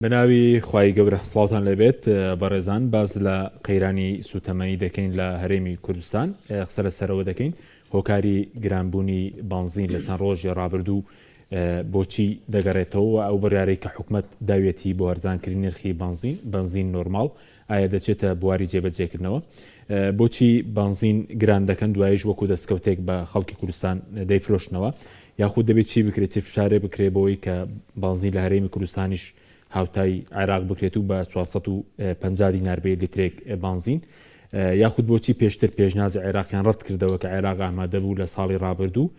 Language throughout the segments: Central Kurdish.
بناوی خوای گەورە سڵاوتان لەبێت بەڕێزان باز لە قەیرانی سوتەمەنی دەکەین لە هەرێمی کوردستان قسە لەسەرەوە دەکەین هۆکاری گرانبوونی بانزین لە چەند ڕۆژی ڕابردوو بۆچی دەگەڕێتەوە ئەو بڕیارەی کە حکومەت داوێتی بۆ هەرزانکردنی نرخی بنزین نۆرماڵ ئایا دەچێتە بواری جێبەجێکردنەوە بۆچی بانزین گران دەکەن دوایش وەکو دەستکەوتێک بە خەڵکی کوردستان دەیفرۆشنەوە یاخود دەبێت چی بکرێت فشارێ بکرێ بۆی کە بانزین لە هەرێمی کوردستانیش هاوتای عێراق بکرێت و بە 450 دینار بێ لیترێک بانزین یاخود بۆچی پێشتر پێشنازی عێراقیان ڕەت کردەوە کە عێراق ئامادە بوو لە ساڵی ڕابردوو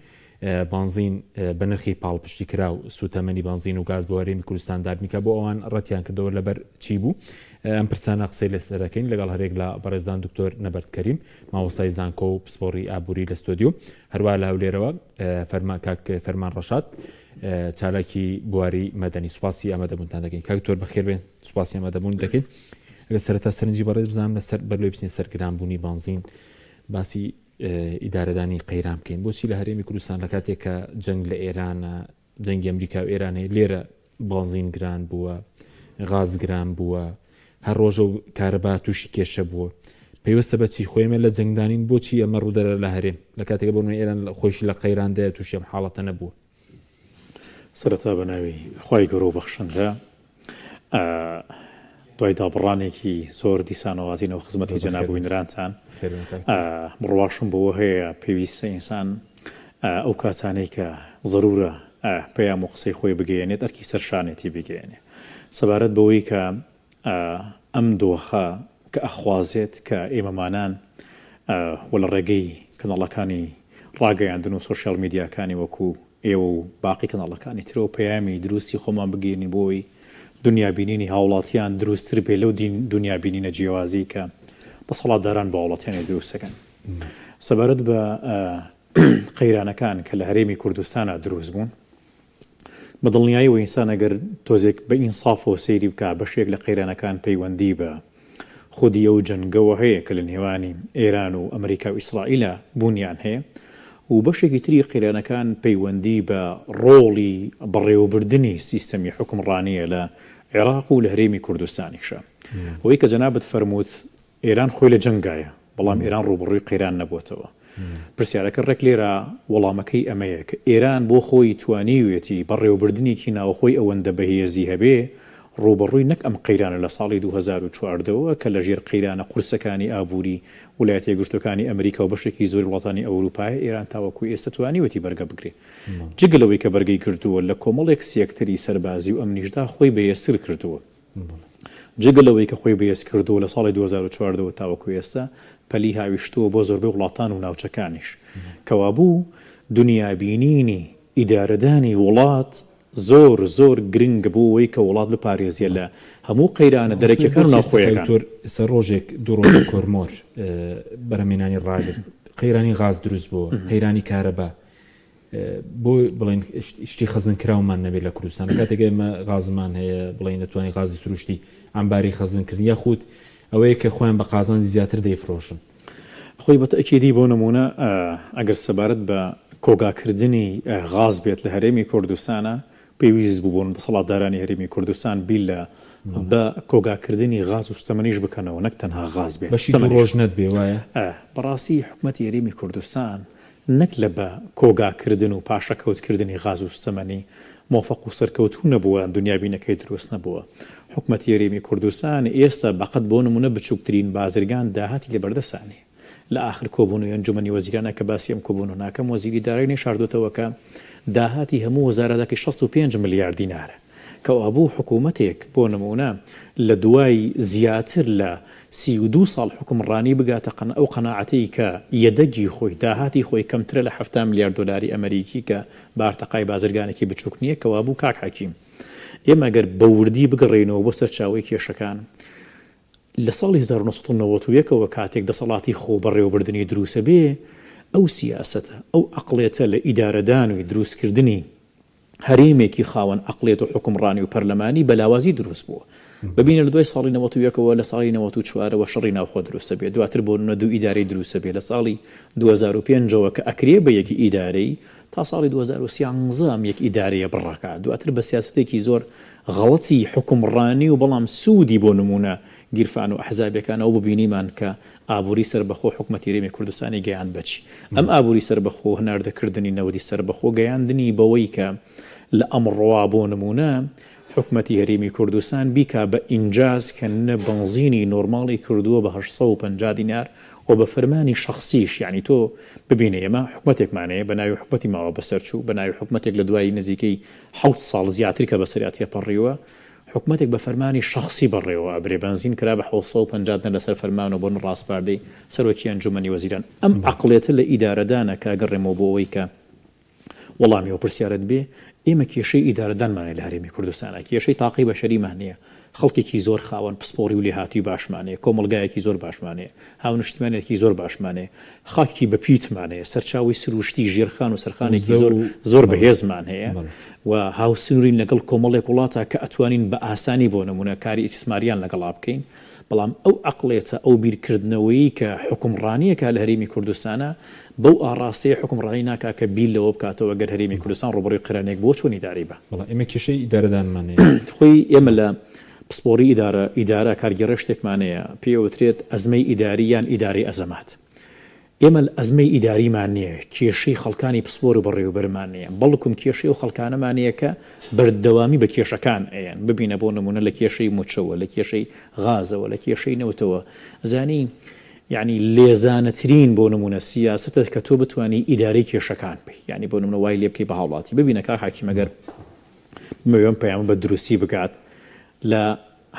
بانزین بە نرخی پاڵپشتی کرا و سوتەمەنی بانزین و گاز بۆ هەرێمی کوردستان دابنیکە بۆ ئەوان ڕەتیان کردەوە لەبەر چی بوو ئەم پرسانە قسەی لەسەرەکەین لەگەڵ هەرێک لە بەڕێزان دکتۆر نەبەرد کەریم مامۆستای زانکۆ و پسپۆڕی ئابووری لە ستۆدیۆ هەروە لە هەولێرەوە کاک فەرمان ڕەشاد چالاکی بواری مەدەنی سوپاسی ئامادەبوونتان دەکەین کاکتۆر بەخێر بێن سوپاسی ئامادەبوون دەکەین ئەگە سەرەتا سەرنجی بەڕێز بزانم لەسەر بەرلۆی بچین سەرگرانبوونی بانزین باسی ئیدارەدانی قەیران بکەین بۆچی لە هەرێمی کوردستان لە کاتێک کە جەنگ لە ئێرانە جەنگی ئەمریکا و ئێرانەیە لێرە بانزین گران بووە غاز گران بووە هەر ڕۆژە و کارەبا تووشی کێشە بووە پێوەستە بەچی خۆیمە لە جەنگدانین بۆچی ئەمە ڕوودەرە لە هەرێم لە کاتێکە بۆ ئێران خۆشی لە قەیراندایە تووشی ئەم حاڵەتە نەبووە سەرەتا بەناوی خوای گەورە و بەخشندە دوای دابڕانێکی زۆر دیسانەوەاتینەوە خزمەتی جەنابووینرانتان بڕواشم بەوە هەیە پێویستە ئینسان ئەو کاتانەی کە ضرورە پەیام و قسەی خۆی بگەیەنێت ئەرکی سەرشانێتی بگەیەنێ سەبارەت بەوەی کە ئەم دۆخە کە ئەخوازێت کە ئێمەمانان وە لە ڕێگەی کەناڵەکانی ڕاگەیاندن و سۆشیال میدیاکانی وەکو ئێوە و باقی کەناڵەکانی ترەوە پەیامی دروستی خۆمان بگەێنی بۆی دنیابینینی هاوڵاتیان دروستتر بێ لەو دنیابینینە جیاوازی کە دەسەڵاتداران بە وڵاتیانی دروستەکەن سەبارەت بە قەیرانەکان کە لە هەرێمی کوردستانە دروست بوون بە دڵنیایی و ئینسان ئەگەر تۆزێک بە ئینسافەوە سەیری بکە بەشێک لە قەیرانەکان پەیوەندی بە خودی ئەو جەنگەوە هەیە کە لە نێوانی ئێران و ئەمریکا و ئیسرائیلە بوونیان هەیە و بەشێکی تری قەیرانەکان پەیوەندی بە ڕۆڵی بەڕێوەبردننی سیستەمی حکومڕانیە لە عێراق و لە هەرێمی کوردستانیشە ئەوەی کە جەنابەت فەرمووت ئێران خۆی لە جەنگایە بەڵام ئێران ڕوبڕووی قەیران نەبووتەوە پرسیارەکە ڕێک لێرە وەڵامەکەی ئەمەیە کە ئێران بۆ خۆی توانیوێتی بەڕێوەبردنێکی ناوخۆی ئەوەندە بەهێزی هەبێ ڕوبڕووی نەک ئەم قەیرانە لە ساڵی 2014ەوە کە لە ژێر قەیرانە قورسەکانی ئابووری ویلایەتە یەکگرتووەکانی ئەمریکا و بەشێکی زۆری وڵاتانی ئەوروپای ئێران تاوەکو ئێستا توانیوێتی بەرگە بگرێت جگەلەوەی کە بەرگەی کردووە لە کۆمەڵێک سێکتەری سەربازی و ئەمنیشدا خۆی بەهێزتر کردووە جگەلەوەی کە خۆی بەهێز کردووە لە ساڵی 2014ەوە تاوەکو ئێستا پەلی هاویشتووە بۆ زۆربەی وڵاتان و ناوچەکانیش کەوا بوو دنیابینینی ئیدارەدانی وڵات زۆر گرنگ بووەوەی کە وڵات بپارێزیە لە هەموو قەیرانە دەرەکیەکان ناوخۆیەکان سەر ڕۆژێک دوڕۆژە کۆرمۆر بەرەمێنانی ڕاگر قەیرانی غاز دروست بووە قەیرانی کارەبا بۆ بڵێن شتی خەزن کراومان نەبێت لە کوردستان کاتێک ئێمە غازمان هەیە بڵێن دەتوانین غازی تروشتی ئەمباری خەزنکردن یاخود ئەوەیە کە خۆیان بە قازانجی زیاتر دەیفرۆشن خۆی بە تەکیدی بۆ نمونە ئەگەر سەبارەت بە کۆگاکردنی غاز بێت لە هەرێمی کوردستانە پێویست بوون دەسەڵاتدارانی هەرێمی کوردستان بیل لە بە کۆگاکردنی غاز و ستەمەنیش بکەنەوە نەک تەنها غاز بێت بەشی ڕۆژ نەتبێ وایە بەڕاستی حکومەتی هەرێمی کوردستان نەک لە بە کۆگاکردن و پاشەکەوتکردنی غاز و ستەمەنی مۆفەق و سەرکەوتوو نەبووە دنیابینەکەی دروست نەبووە حکومەتی هەرێمی کوردستان ئێستا بەقەت بۆ نمونە بچووکترین بازرگان داهاتی لە بەردەسانی لە آخر کۆبوونەوەی ئەنجومەنی وەزیرانە کە باسی ئەم کۆبوون و ناکەم وەزیری دارایی نێشاردوتەوە کە داهاتی هەموو وەزارەتێکی 65 ملیار دینارە کە ئەبوو حکوومەتێک بۆ نمونە لە دوای زیاتر لە 32 ساڵ حکومڕانی بگاتە ئەو قەناعەتەی کە یەدەگی خۆی داهاتی خۆی کەمترە لە 7 ملیار دلاری ئەمریکی کە بارتەقای بازرگانێکی بچووک نییە کەوا بوو کاک حەکیم ئێمە گەر بەوردی بگەڕێنەوە بۆ سەرچاوی کێشەکان لە ساڵی 1991ەوە کاتێک دەسەڵاتی خۆ بەڕێوەبردننی دروسە بێ ئەو سیاسەتە ئەو عقلێتە لە ئیدارەدانوی دروستکردنی هەرێمێکی خاوەن عقلێت و حکومڕانی و پەرلەمانی بەلاوازی دروست بووە ببینە لە دوای ساڵی 91ەوە لە ساڵی 94ەوە شەڕی ناوخۆ دروستە بێت دواتر بۆ نە دوو ئیدارەی دروستە بێت لە ساڵی 2005ەوە کە ئەکرێ بە یەکی ئیدارەی تا ساڵی 2013 یەک ئیدارەیە بڕاکات دواتر بە سیاستێکی زۆر غەڵەتی حکومڕانی و بەڵام سوودی بۆ نمونە گیرفان و ئەحزابەکان ئەو ببینیمان کە ئابووری سربەخۆ حکومەتی هەرێمی کوردستانی گەیان بچی ئەم ئابووری سربەخۆ هەناردەکردنی نەوەدی سربەخۆ گەیاندنی بەوەی کە لە ئەمڕۆوا بۆ نمونە حکومەتی هەرێمی کوردستان بیکا بە ئینجاز کە بنزینی نۆرماڵی کردووە بە 850 دینار و بە فەرمانی شخصیش یعنی تۆ ببینێ ئێمە حکومەتێکمانەیە بە ناوی حکومەتی ماوە بەسەرچوو بە ناوی حکومەتێک لە دوای نزیکەی 7 ساڵ زیاتر کە بەسەریاتە پەڕیوە حکومەتێک بە فەرمانی شخصی بەڕێوە ئەبرێ بنزین کرا بە 750 لەسەر فەرمانەوە بۆ ڕاستپاردەی سەرۆکی ئەنجومەنی وەزیران ئەم عەقڵێتە لە ئیدارەدانە کاگەڕێمەوە بۆ ئەوەی کە وەڵامی و پرسیارەت بێ ئێمە کێشەی ئیدارەدانمانێ لە هەرێمی کوردستانە کێشەی تاقی بەشەریمان نییە خەڵکێکی زۆر خاوەن پسپۆری و لێهاتووی باشمانەیە کۆمەلگایەکی زۆر باشمانەیە هاونیشتمانێکی زۆر باشمانەیە خاکی بە پیتمانەیە سەرچاوی سروشتی ژێرخان و سەرخانێکی زۆر بەهێزمان هەیە و هاوسنوورین لەگەڵ کۆمەڵێک وڵاتە کە ئەتوانین بە ئاسانی بۆ نمونە کاری ئیسیسماریان لەگەڵا بکەین بەڵام ئەو عەقڵێتە ئەو بیرکردنەوەی کە حکومڕانیەکە لە هەرێمی کوردستانە بەو ئاڕاستەیە حکومڕانی ناکا کە بیل لەوە بکاتەوە گەر هەرێمی کوردستان ڕوبەڕووی قرانێک بۆ چۆنی داری بە ئێمە کێشەی ئیدارەدانمانەیە خۆی ئێمە لە پسپۆری ئیدارە کارگەڕە شتێکمانەیە پێوترێت ئەزمەی ئیداری یان ئیداری ئەزەمات ئێمە ئەزمەی ئیداریمان نییە کێشەی خەڵکانی پسپۆر و بەڕێوەبەرمان نییە بەڵکم کێشەی و خەڵکانەمانەیە کە بەردەوامی بە کێشەکان ئەیان ببینە بۆ نمونە لە کێشەی موچەوە لە کێشەی غازەوە لە کێشەی نەوتەوە زانی یعنی لێزانەترین بۆ نمونە سیاسەتە کە تۆ بتوانی ئیداری کێشەکان بی یعنی بۆ نمونە وای لێ بکەی بە هاوڵاتی ببینە کار حاکیمەگەر مەوێم پەیام بە دروستی بکات لە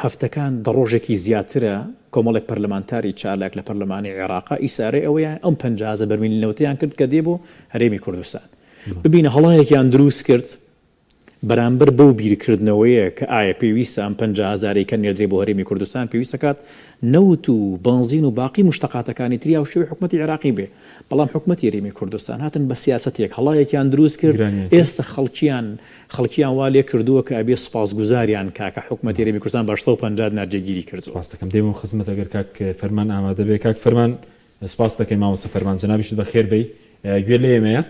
هەفتەکان دە ڕۆژێکی زیاترە کۆمەڵێک پەرلەمانتاری چالاک لە پەرلەمانی عێراقا ئیسارەی ئەوەیان ئەم 50 بەرمیلی نەوتەیان کرد کە دێ بۆ هەرێمی کوردستان ببینە هەڵایەکیان دروست کرد بەرامبەر بەو بیرکردنەوەیە کە ئایا پێویستە ئەم 50,000 کە نێردرێ بۆ هەرێمی کوردستان پێویستەکات نەوت و بنزین و باقی مشتەقاتەکانی تریا و شێوەی حکومەتی عێراقی بێ بەڵام حکومەتی هەرێمی کوردستان هاتن بە سیاسەتێک هەڵایەکیان دروست کرد ئێستا خەڵکیان وا لێ کردووە کە ئەبێ سوپاسگوزاریان کاکە حکومەتی هەرێمی کوردستان بە 850 نەرجەگیری کردو سپاس دەکەم دێمە خزمەت ئەگەر کاک فەرمان ئامادە بێ کاک فەرمان سپاس دەکەین مامۆستا فەرمان جەنابیشت بەخێر بێی گوێ لێ ئێمەیە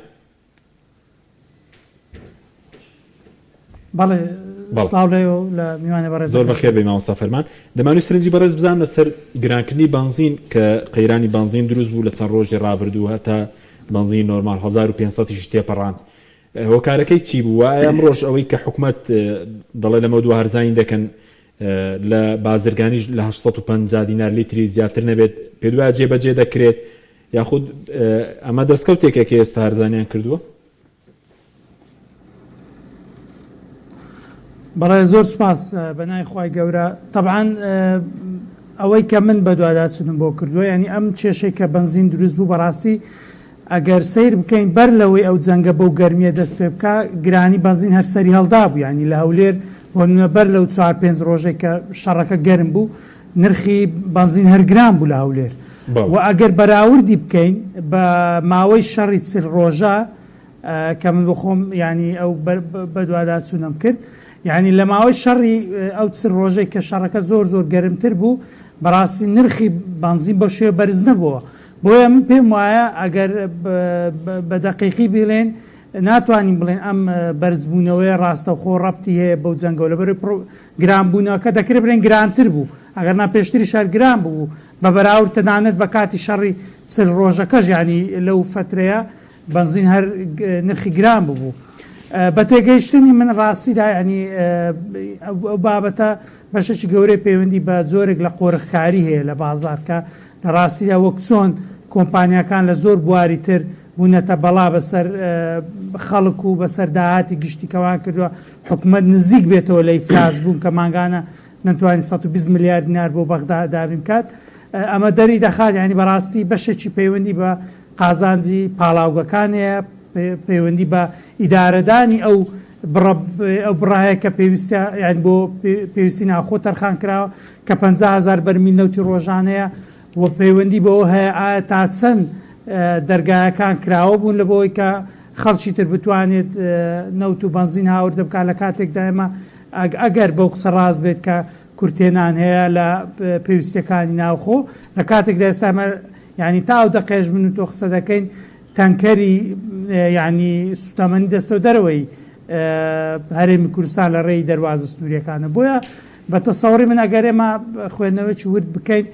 بەڵێ لە میوانە بەڕێز زۆر بەخێر بێ مامۆستا فەرمان دەمانوێت سەرنجی بەڕێز بزانە لەسەر گرانکردنی بنزین کە قەیرانی بنزین دروست بوو لە چەند ڕۆژی ڕابردوو هەتا بنزین نۆرمال 1500 تێپەڕاند هۆکارەکەی چی بوو ئەمڕۆژ ئەوەی کە حکوومەت دەڵێ لەمە دووە هەرزانی دەکەن لە بازرگانیش لە 850 دینار لیتری زیاتر نەبێت پێ دوای جێبەجێ دەکرێت یاخود ئەمە دەستکەوتێکێک ئێستا هەرزانیان کردووە بەڵێ زۆر سپاس بەنای خوای گەورە طبعاً ئەوەی کە من بە دواداچنم بۆ کردووە ینی ئەم کێشەی کە بنزین دروست بوو بەڕاستی ئەگەر سیر بکەین بەر لەوەی ئەو جەنگە بەو گەرمیە دەست پێ بکە گرانی بنزین هەر سەری هەڵدا بوو ینی لە هەولێر بۆ بەر لەو 4-5 ڕۆژێک کە شەڕەکە گەرم بوو نرخی بنزین هەر گران بوو لە هەولێر و ئەگەر بەراوردی بکەین بە ماوەی شەڕی چل ڕۆژە کە من بخۆم ینی ئەو بە دواداچوونم کرد یعنی لە ماوەی شەڕی ئەو چل ڕۆژەی کە شەڕەکە زۆر گەرمتر بوو بەڕاستی نرخی بنزین بە شێوە بەرز نەبووە بۆیە من پێم وایە ئەگەر بە دەقیقی بڵێن ناتوانین بڵێن ئەم بەرزبوونەوەی ڕاستەوخۆ ڕەبتی هەیە بەو جەنگەوە لەبەر گرانبوونەوەکە دەکرێت بڵێن گرانتر بوو ئەگەر ناپێشتری شار گران بوو بە بەراورد تەنانەت بە کاتی شەڕی چل ڕۆژەکەش ینی لەو فترەیە بنزین هەر نرخی گران بوو بە تێگەیشتنی من ڕاستیدا ینی ئەو بابەتە بەشێکی گەورەی پەیوەندی بە جۆرێک لە قۆرخکاری هەیە لە بازارکە لە ڕاستیدا وەک چۆن کۆمپانیەکان لە زۆر بواری تر بوونەتە بەڵا بەسەر خەڵک و بەسەر داهاتی گشتیکەوان کردووە حکومەت نزیک بێتەوە لە ئیفلاس بوون کە مانگانە نەتوانین 120 میلیارد دینار بۆ بەغدا دابین بکات ئەمە دەری دەخات ینی بەڕاستی بەشێکی پەیوەندی بە قازانجی پاڵاوگەکانەیە پەیوەندی بە ئیدارەدانی ئەو بڕایە کە پێویستە یان بۆ پێویستی ناخۆ تەرخان کراوە کە 50,000 بەرمیل نەوتی ڕۆژانەیە و پەیوەندی بەەوە هەیە ئایا تا چەند دەرگایەکان کراوە بوون لە بۆی کە خەڵکی تر بتوانێت نەوت و بنزین هاوردە بکات لە کاتێکدا ئێمە ئەگەر بەو قسە ڕاست بێت کە کورتێنان هەیە لە پێویستەکانی ناوخۆ لە کاتێکدا ئێستامە ینی تا ئەو دەقێژ من و تۆ قسە دەکەین تەنکەری ینی سوتەمەنی دەستە دەرەوەی هەرێمی کوردستان لە ڕێی دەواازە سنووریەکانە بۆیە بە تەسەوری من ئەگەر ئێمە خوێندنەوەی ورد بکەین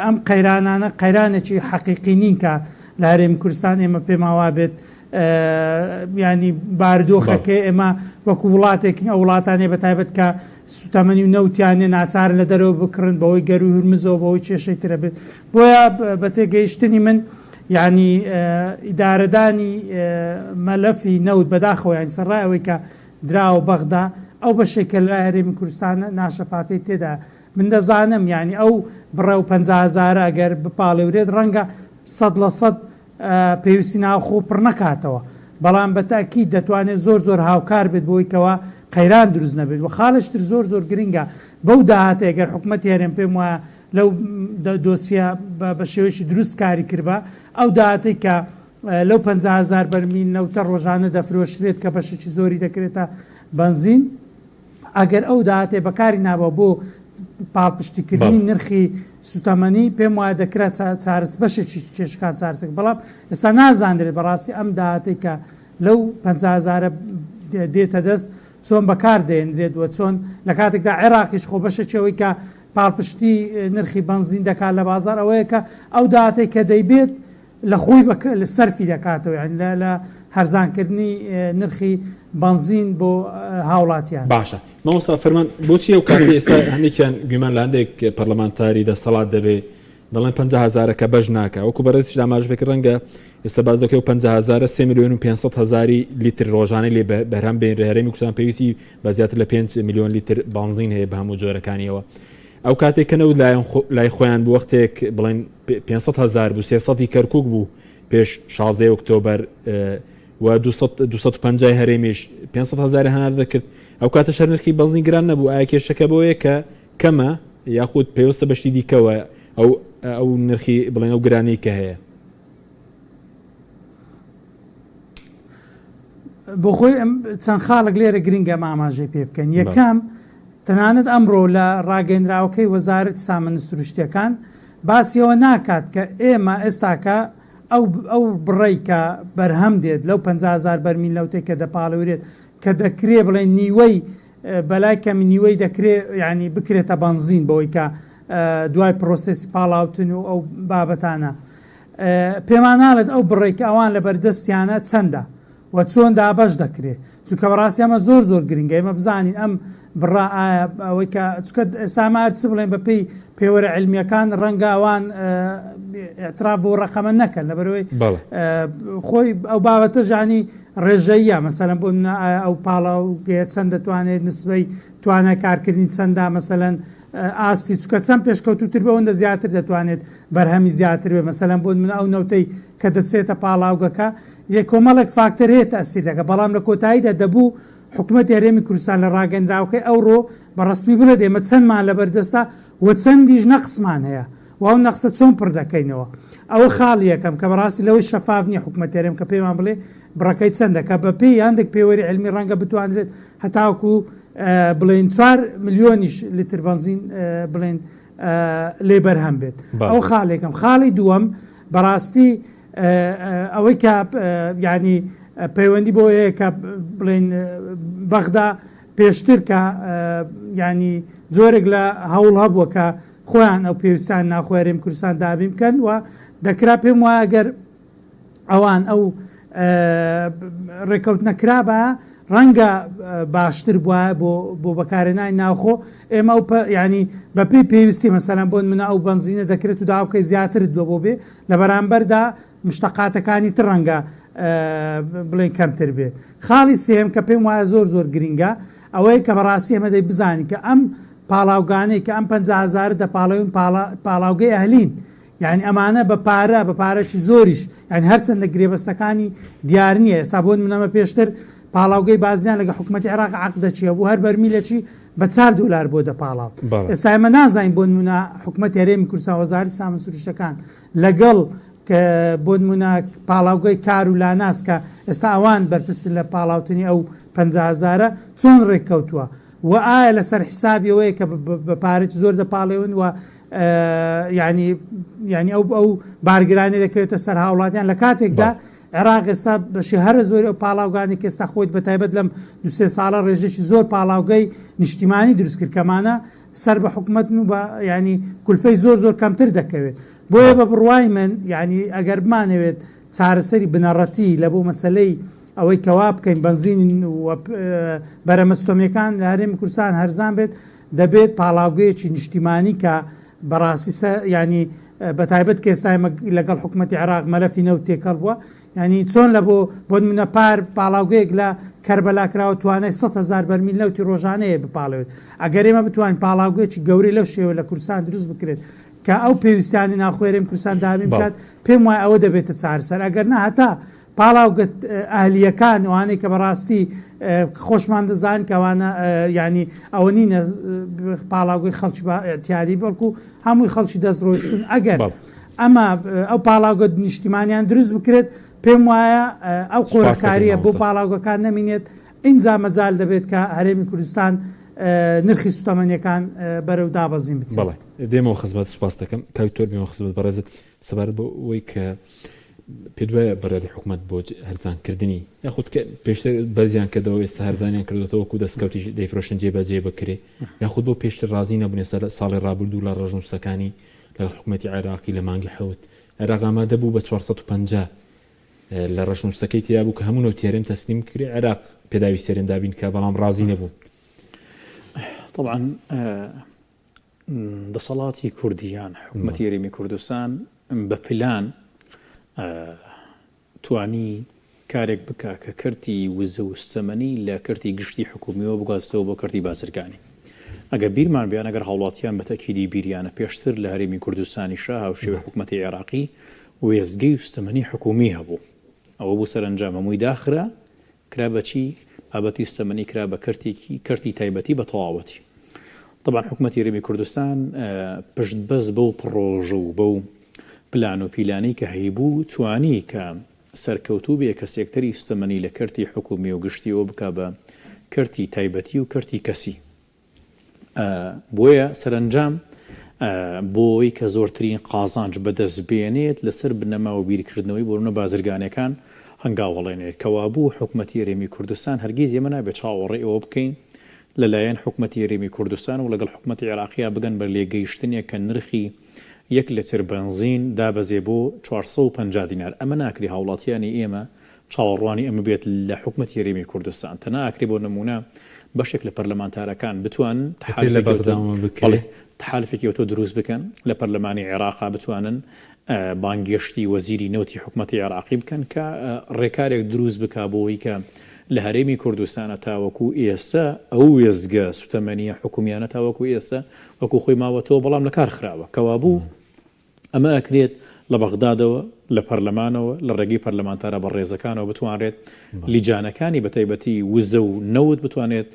ئەم قەیرانانە قەیرانێکی حەقیقی نین کە لە هەرێمی کوردستان ئێمە پێماوا بێت ینی باردۆخەکە ئێمە وەکو وڵاتێکی ئەو وڵاتانێ بەتایبەت کە سوتەمەنی و نەوتیانێ ناچارن لە دەرەوە بکڕن بەوەی گەر و هورمزەوە بەوەی کێشەی ترە بێت بۆیە بە تێگەیشتنی من ینی ئیدارەدانی مەلەفی نەوت بەداخەوە یان سەرڕای ئەوەی کە دراوە بەغدا ئەو بەشێکە لە هەرێمی کوردستانە ناشەفافی تێدا من دەزانم ینی ئەو بڕە و 50,000 ئەگەر بپاڵێورێت ڕەنگە 100% پێویستی ناوخۆ پڕ نەکاتەوە بەڵام بەتاکی دەتوانێت زۆر هاوکار بێت بۆی کەەوە قەیران دروست نەبێت و خاڵشتر زۆر گرنگە بەو داهاتە ئەگەر حکوومەتی هەرێم پێم وایە لەو دۆسیە بە شێوەیەکی دروست کاری کردبە ئەو داهاتی کە لەو 50,000 بەرمیل نەوتە ڕۆژانە دەفرۆشرێت کە بەشێکی زۆری دەکرێتە بنزین ئەگەر ئەو داهاتێ بەکاری نابە بۆ پاڵپشتیکردنی نرخی سوتەمەنی پێم وایە دەکرێت چارەس بەشێکی کێشەکان چارەسێک بەڵام ئێستا نازانرێت بەڕاستی ئەم داهاتی کە لەو 50,000 دێتە دەست چۆن بەکار دێنرێت وە چۆن لە کاتێکدا عێراقیش خۆ بەشێکەوەی کە پاڵپشتی نرخی بنزین دەکات لە بازار ئەوەیە کە ئەو داهاتی کە دەیبێت لە خۆی لە سەرفی دەکاتەوە لە هەرزانکردنی نرخی بنزین بۆ هاوڵاتیان باشە مامۆستا فەرمان بۆچی ئەو کاتی ئێستا هەندێکیان گومان لە هەندێک پەرلەمانتاری دەسەڵات دەبێت دەڵێن 50,000 کە بەش ناکە وەکو بەڕێزیش ئاماژەکە ڕەنگە ئێستا باز دەکەوت 50,000 3,500,000 لیتر ڕۆژانەی لێ بەرهەم بێن هەرێمی کوردستان پێویستی بە زیاتر لە 5 میلیۆن لیتر بنزین هەیە بە هەموو جۆرەکانیەوە ئەو کاتێک کە نەوت لای خۆیان بۆ وەختێک بڵێن 500,000 بوو 300 کەرکووک بوو پێش 16 ئۆکتۆبەر و 250 هەرێمیش 500,000 هەنار دەکرد ئەو کاتە شەرنرخی بنزین گران نەبوو ئایا کێشەکە بۆیە کە کەمە یاخود پێویستە بەشتی دیکەوە ئەو نرخی بڵێن ئەو گرانی کە هەیە بۆ خۆی چەند خاڵک لێرە گرنگە ئاماژەی پێ بکەن یەکەم تەنانەت ئەمڕۆ لە ڕاگەیەنراوەکەی وەزارەتی سامانە سروشتیەکان باسیەوە ناکات کە ئێمە ئێستاکە ئەو بڕێی کە بەرهەم دێت لەو 50,000 بەرمیل لەوتێک کە دەپاڵەورێت کە دەکرێ بڵێن نیوەی بەلای کەمی نیوەی دەکرێت ینی بکرێتە بنزین بەوەی کە دوای پرۆسسی پاڵاوتن و ئەو بابەتانە پێمانناڵێت ئەو بڕێک ئەوان لە بەردەستیانە چەندە و چۆن دابەش دەکرێت چونکە بەڕاستی ئەمە زۆر گرنگە ئێمە بزانین ئەم بڕا ئەوەی کە چکە ئێسامارچ بڵێن بەپێی پێوەرە علمیەکان ڕەنگە ئەوان ئەتراف بۆ ڕقەمە نەکەن لەبەرەوەی خۆی ئەو بابەتە ژانی ڕێژەیە مەسەلەن بۆ ئەو پاڵاوگەیە چەند دەتوانێت نسبەی توانای کارکردنی چەندا مەسەلەن ئاستی چکە چەند پێشکەوتوتر بەوەندە زیاتر دەتوانێت بەرهەمی زیاتر بێ مەسەلەن بۆ من ئەو نەوتەی کە دەچێتە پاڵاوگەکە یە کۆمەڵێک فاکتەر هەیە تەئسیر دەکە بەڵام لە کۆتاییدا دەبوو حکوومەتی هەرێمی کوردستان لە ڕاگەندراوەکەی ئەوڕۆ بەڕسمی بڵێت ئێمە چەندمان لە بەردەستا و چەندیش نەقسمان هەیە و ئەو نەقسە چۆن پڕ دەکەینەوە ئەوە خاڵی یەکەم کە بەڕاستی لەوەی شەفاف نییە حکوومەتی هەرێم کە پێمان بڵێ بڕەکەی چەندە کە بە پێی هەندێک پێوەری علمی ڕەنگە بتوانرێت هەتاوکو بڵێن 4 میلیۆنیش لیتر بنزین بڵێن لێ بەرهەم بێت ئەو خاڵێکم خاڵی دووەم بەڕاستی ئەوەی کە ینی پەیوەندی بۆ هەیە کە بڵێن بەغدا پێشتر کە ینی جۆرێک لە هەوڵ هەبووە کە خۆیان ئەو پێویستیان ناخۆی هەرێمی کوردستان دابین بکەن و دەکرا پێم وایە گەر ئەوان ئەو ڕێکەوت نەکرا بە ڕەنگە باشتر بووە بۆ بەکارهێنانی ناوخۆ ئێمە ینی بەپێی پێویستی مەسەلەن بۆن منە ئەو بنزینە دەکرێت و داوکەی زیاترت بۆ بێ لە بەرامبەردا مشتەقاتەکانی تر ڕەنگە بڵێن کەمتر بێ خاڵی سێم کە پێم وایە زۆر گرنگە ئەوەیە کە بەڕاستی ئەمە دەی بزانین کە ئەم پاڵاوگانەی کە ئەم 50,000 دەپاڵەوین پاڵاوگەی ئەهلین یعنی ئەمانە بە پارەی زۆریش یعنی هەرچەندە گرێبەستەکانی دیار نییە ئێستا بۆن منەمە پێشتر پاڵاوگەی بازیان لەگە حکوومەتی عێراق عەقدە چیە بوو هەر بەرمیلەکی بە $4 بۆ دەپاڵاو ئێستا ئێمە نازانین بۆ نمونە حکوومەتی هەرێمی کوردستان وەزارەتی سامانە سروشتیەکان لەگەڵ کە بۆ نمونە پاڵاوگەی کار و لاناس کە ئێستا ئەوان بەرپرسن لە پاڵاوتنی ئەو 50,000 چۆن ڕێککەوتووە و ئایا لەسەر حسابیەوەی کە بە پارێکی زۆر دەپاڵێون و ینی ئەو بارگرانی دەکەوێتە سەر هاوڵاتیان لە کاتێکدا عێراق ئێستا بەشی هەرە زۆری ئەو پاڵاوگانی کە ئێستا خۆیت بە تایبەت لەم دو-سێ ساڵە ڕێژێکی زۆر پاڵاوگەی نیشتیمانی دروست کرد کەمانە سەر بە حکومەت و بە ینی کولفەی زۆر کەمتر دەکەوێت بۆیە بە بڕوای من ینی ئەگەر بمانەوێت چارەسەری بنەڕەتی لە بۆ مەسلەی ئەوەی کەوا بکەین بنزین و بەرەمەستۆمیەکان لە هەرێمی کوردستان هەرزان بێت دەبێت پاڵاوگەیەکی نیشتیمانی کە بەڕاستی ینی بە تایبەت کە ئێستا لەگەڵ حکوومەتی عێراق مەلەفی نەوت تێکەڵ بووە ینی چۆن لە بۆ نمونە پاڵاوگەیەک لە کەربەلا کراوە توانای 100,000 بەرمیل نەوتی ڕۆژانەیە بپاڵێت ئەگەر ئێمە بتوانین پاڵاوگەیەکی گەورەی لەو شێوە لە کوردستان دروست بکرێت کە ئەو پێویستیانی ناخوێرەی کوردستان دابین بکات پێم وایە ئەوە دەبێتە چارەسەر ئەگەر نە هەتا پاڵاوگەت ئەهلیەکان ئەوانەی کە بەڕاستی خۆشمان دەزانین کەوانە ینی ئەوە نینە پاڵاوگەی خەڵکی ئەتیاری بەڵکو هەمووی خەڵکی دەستڕۆیشتون ئەگەر ئەمە ئەو پاڵاوگەت نیشتیمانیان دروست بکرێت پێم وایە ئەو قۆرەکاریە بۆ پاڵاوگەکان نەمینێت ئینجا مەجال دەبێت کە هەرێمی کوردستان نرخی سوتەمەنیەکان بەرەو دابەزین بچێت. بەڵێ دێمەوە خزمەت سوپاس دەکەم کاکتۆر بێمەوە خزمەت بەڕێزت سەبارەت بۆ ئەوەی کە پێ دوایە بەرەلی حکوومەت بۆ هەرزانکردنی یاخود کە پێشتر بەزیان کردەوە ئێستا هەرزانیان کردێتەوە وەکو دەستکەوتی دەیفرۆشن جێبەجێ بکرێ یاخود بۆ پێشتر ڕازی نەبوون ئێستا ساڵی ڕابردوو لە ڕۆژنووسەکانی لەگەڵ حکوومەتی عێراقی لە مانگی حەوت عێراق ئامادە بوو بە 450 لە ڕۆژنووسەکەی تیا بوو کە هەموو نەوتیارێن تەسلیم کرێ عێراق پێداوی سەرێندابین کە بەڵام ڕازی نەبوون. طبعا دەسەڵاتی کوردیان حکوومەتی هەرێمی کوردستان بە پلان توانی کارێک بکە کە کردی وزە و ستەمەنی لە کردی گشتی حکومیەوە بگاتەوە بۆ کردی بازرگانی ئەگەر بیرمان بیان ئەگەر هاوڵاتیان بە تەکیدی بیریانە پێشتر لە هەرێمی کوردستانی شا هاوشێوە حکوومەتی عێراقی وێزگەی و ستەمەنی حکومی هەبوو ئەوە بوو سەرنجام هەمووی داخرا کرا بەچی بابەتی ستەمەنی کرا بە کردی تایبەتی بە تەواوەتی. طبعا حکوومەتی هەرێمی کوردستان پشت بەس بەو پڕۆژە و بەو پلان و پیلانی کە هەیبوو توانی کە سەرکەوتوو بێ کە سێکتەری ستەمەنی لە کردی حکومی و گشتیەوە بکە بە کردی تایبەتی و کردی کەسی بۆیە سەرنجام بۆی کە زۆرترین قازانج بەدەست بێنێت لەسەر بنەما و بیرکردنەوەی بۆ بازرگانەکان هەنگاوەڵێنێت کەوا بوو حکوومەتی هەرێمی کوردستان هەرگیز ئێمە نابێت چاوەڕێ ئەوە بکەین لەلایەن حکوومەتی هەرێمی کوردستان و لەگەڵ حکوومەتی عێراقیا بگەن بەر لێگەیشتنێک کە نرخی 1 لتر بنزین دابەزێ بۆ 450 دینار ئەمە ناکری هاوڵاتیانی ئێمە چاوەڕوانی ئەمە بێت لە حکوومەتی هەرێمی کوردستان تەناکری بۆ نمونە بەشێک لە پەرلەمانتارەکان بتوانن تحالفێکی ئۆتۆ دروست بکەن لە پەرلەمانی عێراقا بتوانن بانگێشتی وەزیری نەوتی حکوومەتی عێراقی بکەن کە ڕێکارێک دروست بکا بۆی کە لە هەرێمی کوردستانە تاوەکو ئێستا ئەو وێزگە سوتەمەنیە حکومیانە تاوەکو ئێستا وەکو خۆی ماوەتەوە بەڵام لە کار خراوە کەوا بوو ئەمە ئەکرێت لە بەغدادەوە لە پەرلەمانەوە لە ڕێگەی پەرلەمانتارە بە ڕێزەکانەوە بتوانرێت لیجانەکانی بەتایبەتی وزە و نەوت بتوانێت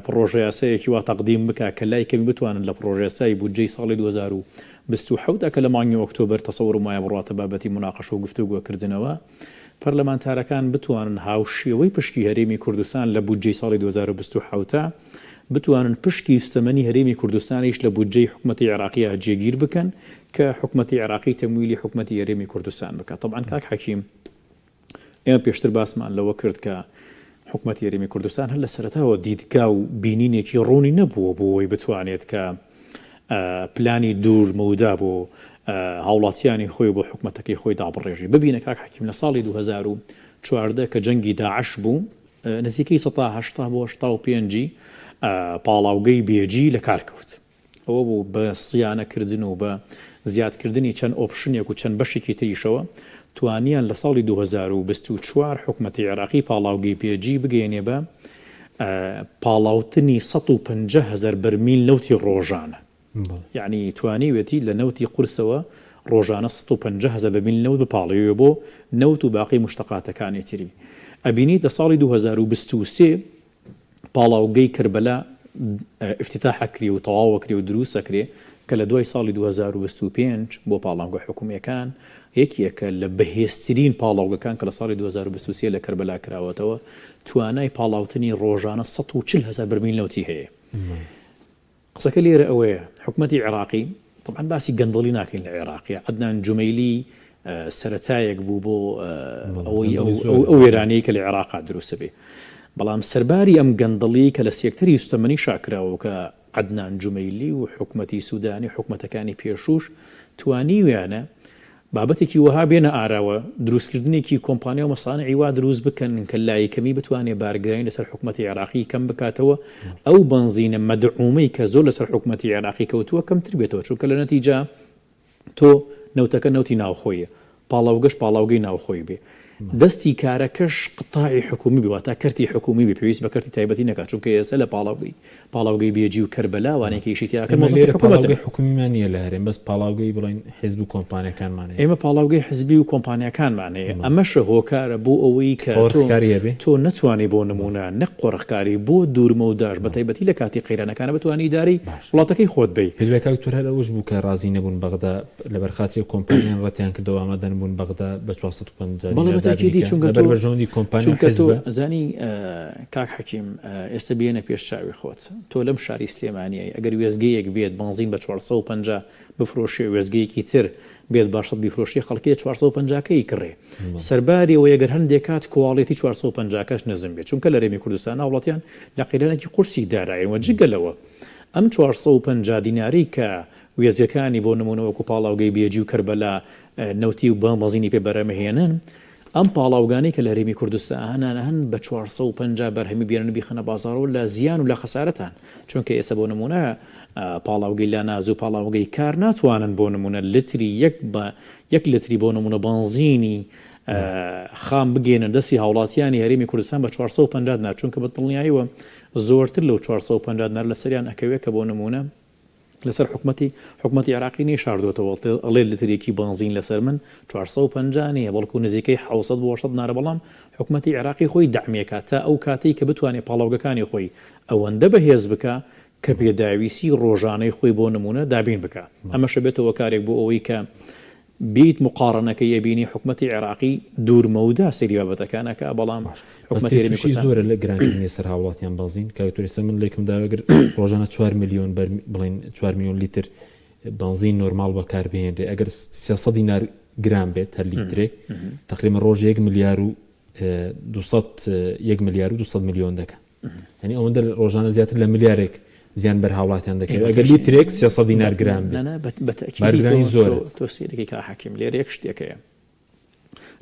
پرۆژە یاسایەکی وا تەقدیم بکە کە لای کەمی بتوانن لە پرۆژە یاسایی بودجەی ساڵی 2027 کە لە مانگی ئۆکتۆبەر تەسەوڕ وایە بڕاتە بابەتی مناقەشە و گفتوگۆکردنەوە پەرلەمانتارەکان بتوانن هاوشێوەی پشکی هەرێمی کوردستان لە بودجەی ساڵی 2027 بتوانن پشکی ستەمەنی هەرێمی کوردستانیش لە بودجەی حکوومەتی عێراقیە جێگیر بکەن کە حکوومەتی عێراقی تەمویلی حکوومەتی هەرێمی کوردستان بکات. طبعا کاک حەکیم ئێمە پێشتر باسمان لەوە کرد کە حکوومەتی هەرێمی کوردستان هەر لە سەرەتاوە دیدگا و بینینێکی ڕوونی نەبووە بۆی بتوانێت کە پلانی دوور مەودا بۆ هاوڵاتیانی خۆی بۆ حکوومەتەکەی خۆی دابڕێژی. ببینە کاک حەکیم لە ساڵی 2014 کە جەنگی داعش بوو نزیکەی 180 بۆ 85 پاڵاوگەی بێجی لە کار کەوت. ئەوە بوو بە سیانەکردن و بە زیادکردنی چەند ئۆپشنێک و چەند بەشێکی تریشەوە توانیان لە ساڵی 2024 حکوومەتی عێراقی پاڵاوگەی بێجی بگەێنێ بە پاڵاوتنی 150,000 بەرمیل نەوتی ڕۆژانە. یعنی توانیوێتی لە نەوتی قورسەوە ڕۆژانە 150,000 بەرمیل نەوت بپاڵێوێ بۆ نەوت و باقی مشتەقاتەکانی تری. ئەبینی لە ساڵی 2023 پاڵاوگەی کربەلا افتتاحەکری و تەواوەکری و دروستەکرێ کە لە دوای ساڵی 2025 بۆ پاڵاوگە حکوومیەکان یەکێکە لە بەهێزترین پاڵاوگەکان کە لە ساڵی 2023 لە کربەلا کراوەتەوە توانای پاڵاوتنی ڕۆژانە 140,000 بەرمیل نەوتی هەیە. قسەکە لێرە ئەوەیە حکوومەتی عێراقی طبعا باسی گەندڵی ناکەین لە عێراقی عەدنان جومەیلی سەرەتایەک بوو بۆ ئەوەی ئەو وێرانەی کە لە عێراقا دروستە بێ بەڵام سەرباری ئەم گەندەڵی کە لە سێکتەری سوتەمەنی شاکراوە کە عەدنان جومەیلی و حکومەتی سوودانی حکومەتەکانی پێشوش توانیویانە بابەتێکی وەها بێنە ئاراوە دروستکردنێکی کۆمپانیا و مەسانعی وا دروست بکەن کە لایەکەمی بتوانێت بارگرانی لەسەر حکومەتی عێراقی کەم بکاتەوە ئەو بنزینە مەدعومەی کە زۆر لەسەر حکومەتی عێراقی کەوتووە کەمتر بێتەوە چونکە لە نەتیجا تۆ نەوتەکە نەوتی ناوخۆیە پاڵاوگەش پاڵاوگەی ناوخۆی بێ دەستی کارەکەش قتاعی حکومی بواتە کەرتی حکومی بێ پێویست بە کەرتی تایبەتی نەکات چونکە ئێستا لە پاڵاوگەی بێجی و کەربەلا وانێکی تیاکە پاڵاوگەی حکومیمان نییە لە هەرێم بەس پاڵاوگەی بڵین حیزب و کۆمپانیەکانمانەیە ئێمە پاڵاوگەی حزبی و کۆمپانیەکانمانەیە ئەمەشە هۆکارە بۆ ئەوەی کە تۆ نەتوانێ بۆ نمونە نەک قۆڕخکاری بۆ دوورمە و داش بە تایبەتی لە کاتی قەیرانەکانە بتوانی داری وڵاتەکەی خۆت بی پێکەوتور هەر ئەوش بوو کە رازی نەبوون بەغدا لە بەرخاتی کۆمپانیان ڕەتیان کردەوە ئامادەن بوون بەغدا بە 450 زانی کاک حەکیم ئێستا بێنە پێش چاوی خۆت تۆ لەم شاری سلێمانیە ئەگەر وێزگەیەک بێت بنزین بە 450 بفرۆشێ وێزگەیەکی تر بێت باشە بیفرۆشی خەڵکی 450کەی کڕێ سەرباری ئەوە ئەگەر هەندێک کات کواڵێتی 450کەش نزم بێت چونکە لە رێمی کوردستان وڵاتیان لە قەیرانێکی قورسی دارایەوە جگەلەوە ئەم 450 دیناری کە وێزگەکانی بۆ نمونەوەکو پاڵاوگەی بێجی و کەربەلا نەوتی و بەمەزینی پێ بەرەمەهێنن ئەم پاڵاوگانی کە لە رێمی کوردستان هەن بە 450 بەرهەمی بێنن بیخەنە بازارەوە لە زیان و لە خەسارەتان چونکە ئێستا بۆ نمونە پاڵاوگەی لا ناز و پاڵاوگەی کار ناتوانن بۆ نمونە لتری یەک لتری بۆ نمونە بنزینی خام بگێنن دەستی هاوڵاتیانی هەرێمی کوردستان بە 450 نار چونکە بە دڵنیاییەوە زۆرتر لەو 450 نار لە سەریان ئەکەوێت کە بۆ نمونە لەسەر حکومەتی عێراقی نێشاردوێتەوە ئەڵێ لترێکی بنزین لەسەر من 450 نیە بەڵکو نزیکەی 700 بۆ 800 نارە بەڵام حکومەتی عێراقی خۆی دەعمێکات تا ئەو کاتەی کە بتوانێت پاڵاوگەکانی خۆی ئەوەندە بەهێز بکە کە پێداویستی ڕۆژانەی خۆی بۆ نمونە دابین بکە ئەمەشە بێتەوە کارێک بۆ ئەوەی کە بیت مقارنەکە یەبینی حکومەتی عێراقی دوورمەودا سەیری بابەتەکانەکە بەڵام حکومەتی زۆرە لە گرانکردنی سەر هاوڵاتیان بنزین کاتۆریسە من لێکم داوەگر ڕۆژانە 4 میلیۆن بڵین 4 میلیۆن لیتر بنزین نۆرمال بەکاربهێنرێ ئەگەر 300 دینار گرام بێت هەر لیترێک تقریبا ڕۆژ 1 ملیار و 200 میلیۆن دەکەن یعنی ئەوەندە ڕۆژانە زیاتر لە ملیارێک زیان بەر هاوڵاتیان دەکەوێت ئەگەر لیترێک 300 دینار گرام بەرگرانی زۆر تۆسیەکەی کا حەکیم لێرە یەک شتێکەیە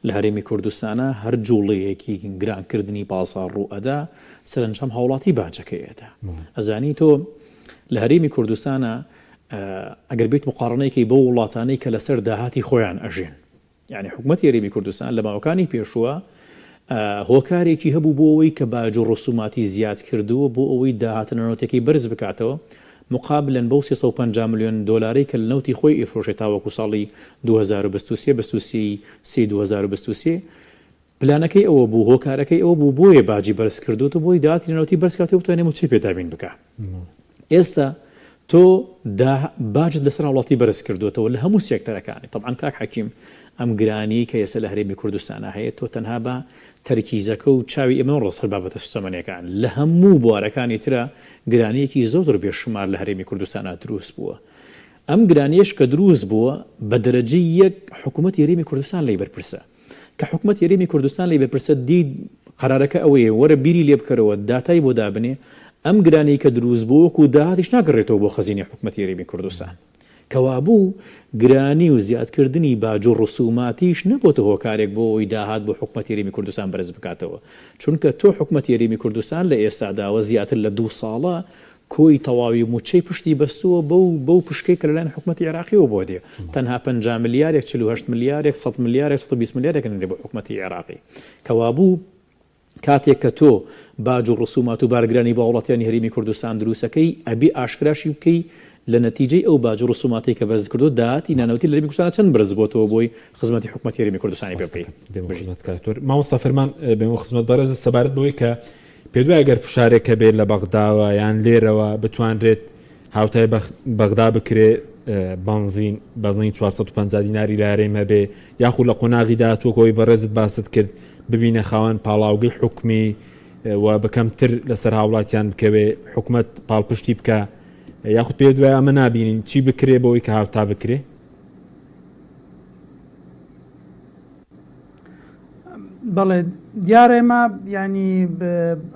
لە هەرێمی کوردستانە هەر جوڵەیەکی گرانکردنی پاسار ڕوو ئەدا سەرنجام هاوڵاتی باجەکەیەدا ئەزانی تۆ لە هەرێمی کوردستانە ئەگەر بێت مقارنەیەکی بە وڵاتانەی کە لەسەر داهاتی خۆیان ئەژێن یعنی حکومەتی هەرێمی کوردستان لە ماوەکانی پێشووە هۆکارێکی هەبوو بۆ ئەوەی کە باج و ڕسوماتی زیاد کردووە بۆ ئەوەی داهاتنەوەتێکی بەرز بکاتەوە مقابلن بەو 350 میلیۆن دلاری کە نەوتی خۆی ئیفرۆشێت تاوەکو ساڵی 2023 پلانەکەی ئەوە بوو هۆکارەکەی ئەوە بوو بۆیە باجی بەرز کردوتە بۆی داهاتی نەوتی بەرز کاتەوە بتوانێت موچەی پێدابین بکە ئێستا تۆ باجت لەسەر وڵاتی بەرز کردوتەوە لە هەموو سێکتەرەکانی طبعاً کاک حەکیم ئەم گرانی کە ئێستا لە هەرێمی کوردستانە هەیە تۆ تەنها بە تەرکیزەکە و چاوی ئێمە ڕۆسەر بابەتە سوتەمەنیەکان لە هەموو بوارەکانی ترە گرانیەکی زۆر بێشمار لە هەرێمی کوردستانە دروست بووە ئەم گرانیەش کە دروست بووە بە دەرەجەی یەک حکوومەتی هەرێمی کوردستان لی بەرپرسە کە حکوومەتی هەرێمی کوردستان لی بەرپرسە دید قەرارەکە ئەوەیە وەرە بیری لێ بکەرەوە داتای بۆ دابنێ ئەم گرانی کە دروست بووە و داهاتیش ناگەڕێتەوە بۆ خەزینی حکوومەتی هەرێمی کوردستان کەوابوو گرانی و زیادکردنی باج و ڕسوماتیش نەبووتە هۆکارێک بۆ ئەوی داهات بۆ حکوومەتی هەرێمی کوردستان بەرز بکاتەوە چونکە تۆ حکوومەتی هەرێمی کوردستان لە ئێستاداوە زیاتر لە 2 ساڵە کۆی تەواوی موچەی پشتی بەستووە بەو پشکەی کە لەلایەن حکوومەتی عێراقیەوە بۆ دێ تەنها 50 ملیارێک 48 ملیارێک 100 ملیارێک 120 ملیارێک نێ بۆ حکوومەتی عێراقی کەوابوو کاتێک کە تۆ باج و ڕسومات و بارگرانی بە وڵاتیانی هەرێمی کوردستان دروستەکەی ئەبی ئاشکراشی بکەی لە نەتیجەی ئەو باج و ڕسوماتی کە بەرز کردو داهاتی نانەوتی لە هەرێمی کوردستان چەند بەرز بۆتەوە بۆی خزمەتی حکوومەتی هەرێمی کوردستانی پێ بکەیت مامۆستا فەرمان بێمە خزمەت بەرز سەبارەت بەوەی کە پێ دوای ئەگەر فشارێکە بێت لە بەغداوە یان لێرەوە بتوانرێت هاوتای بەغدا بکرێ بنزین 450 دیناری لە هەرێم هەبێ یاخود لە قۆناغیدا تۆکەوەی بەڕێزت باست کرد ببینە خاوەن پاڵاوگەی حکومی و بەکەمتر لەسەر هاوڵاتیان بکەوێ حکومەت پاڵپشتی بکە یاخود پێ دوای ئەمە نابینین چی بکرێ بۆەوەی کە هاوتا بکرێ بەڵێ دیارە ئێمە ینی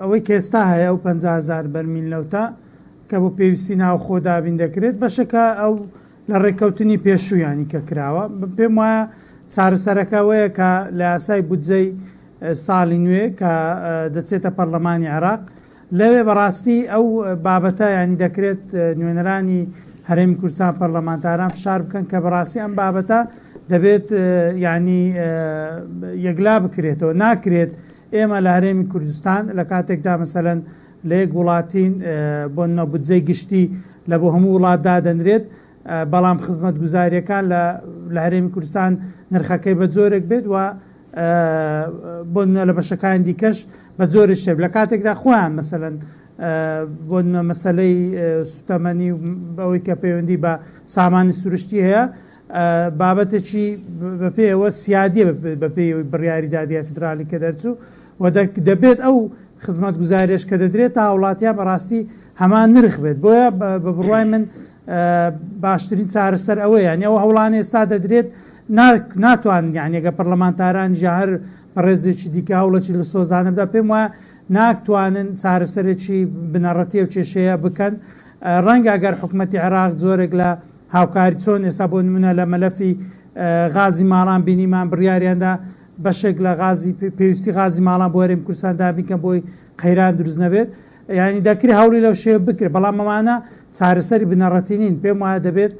ئەوەی کێستا هەیە ئەو 50,000 بەرمیل لەوتە کە بۆ پێویستی ناو خۆدابین دەکرێت بەشەکە ئەو لە ڕێککەوتنی پێشوویانی کە کراوە پێم وایە چارەسەرەکەوەیە کە لە یاسای بودجەی ساڵی نوێ کە دەچێتە پەرلەمانی عێراق لەوێ بەڕاستی ئەو بابەتە ینی دەکرێت نوێنەرانی هەرێمی کوردستان پەرلەمانتاران فشار بکەن کە بەڕاستی ئەم بابەتە دەبێت ینی یەکلا بکرێتەوە ناکرێت ئێمە لە هەرێمی کوردستان لە کاتێکدا مەسەلەن لە یەک وڵاتین بۆ بودجەی گشتی لە بۆ هەموو وڵاتدا دەنرێت بەڵام خزمەت گوزاریەکان لە هەرێمی کوردستان نرخەکەی بە جۆرێک بێت و بۆ لە بەشەکان دیکەش بە جۆرە شتێب لە کاتێکدا خۆیان مەسەلەن بۆ مەسلەی سوتەمەنی ئەوەی کە پەیوەندی بە سامانی سروشتی هەیە بابەتێکی بەپێەوە سیادیە بە پێی بڕیاری دادیە فدرالی کە دەرچوو و دەبێت ئەو خزمەت گوزارێش کە دەدرێت تا وڵاتیان بەڕاستی هەمان نرخ بێت بۆیە بە بڕوای من باشترین چارەسەر ئەوەیە یعنی ئەو هەوڵانی ئێستا دەدرێت ناتوان یعنیگە پەرلەمانتاران ژاهر بەڕێزێکی دیکە هەوڵەکی لە سۆزانەدا پێم وایە ناکتوانن چارەسەرێکی بنەڕەتی و کێشەیە بکەن ڕەنگە ئەگەر حکوومەتی عێراق زۆرێک لە هاوکاری چۆن ئێستا بۆ نمونە لە مەلەفی غازی ماڵان بینیمان بڕیاریاندا بەشێک لە غازی پێویستی غازی ماڵان بۆ هەرێمی کوردستان دابینکە بۆی قەیران دروست نەبێت ینی دەکرێت هەوڵی لەو شێوە بکرێت بەڵام ئەمانە چارەسەری بنەڕەتی نین پێم وایە دەبێت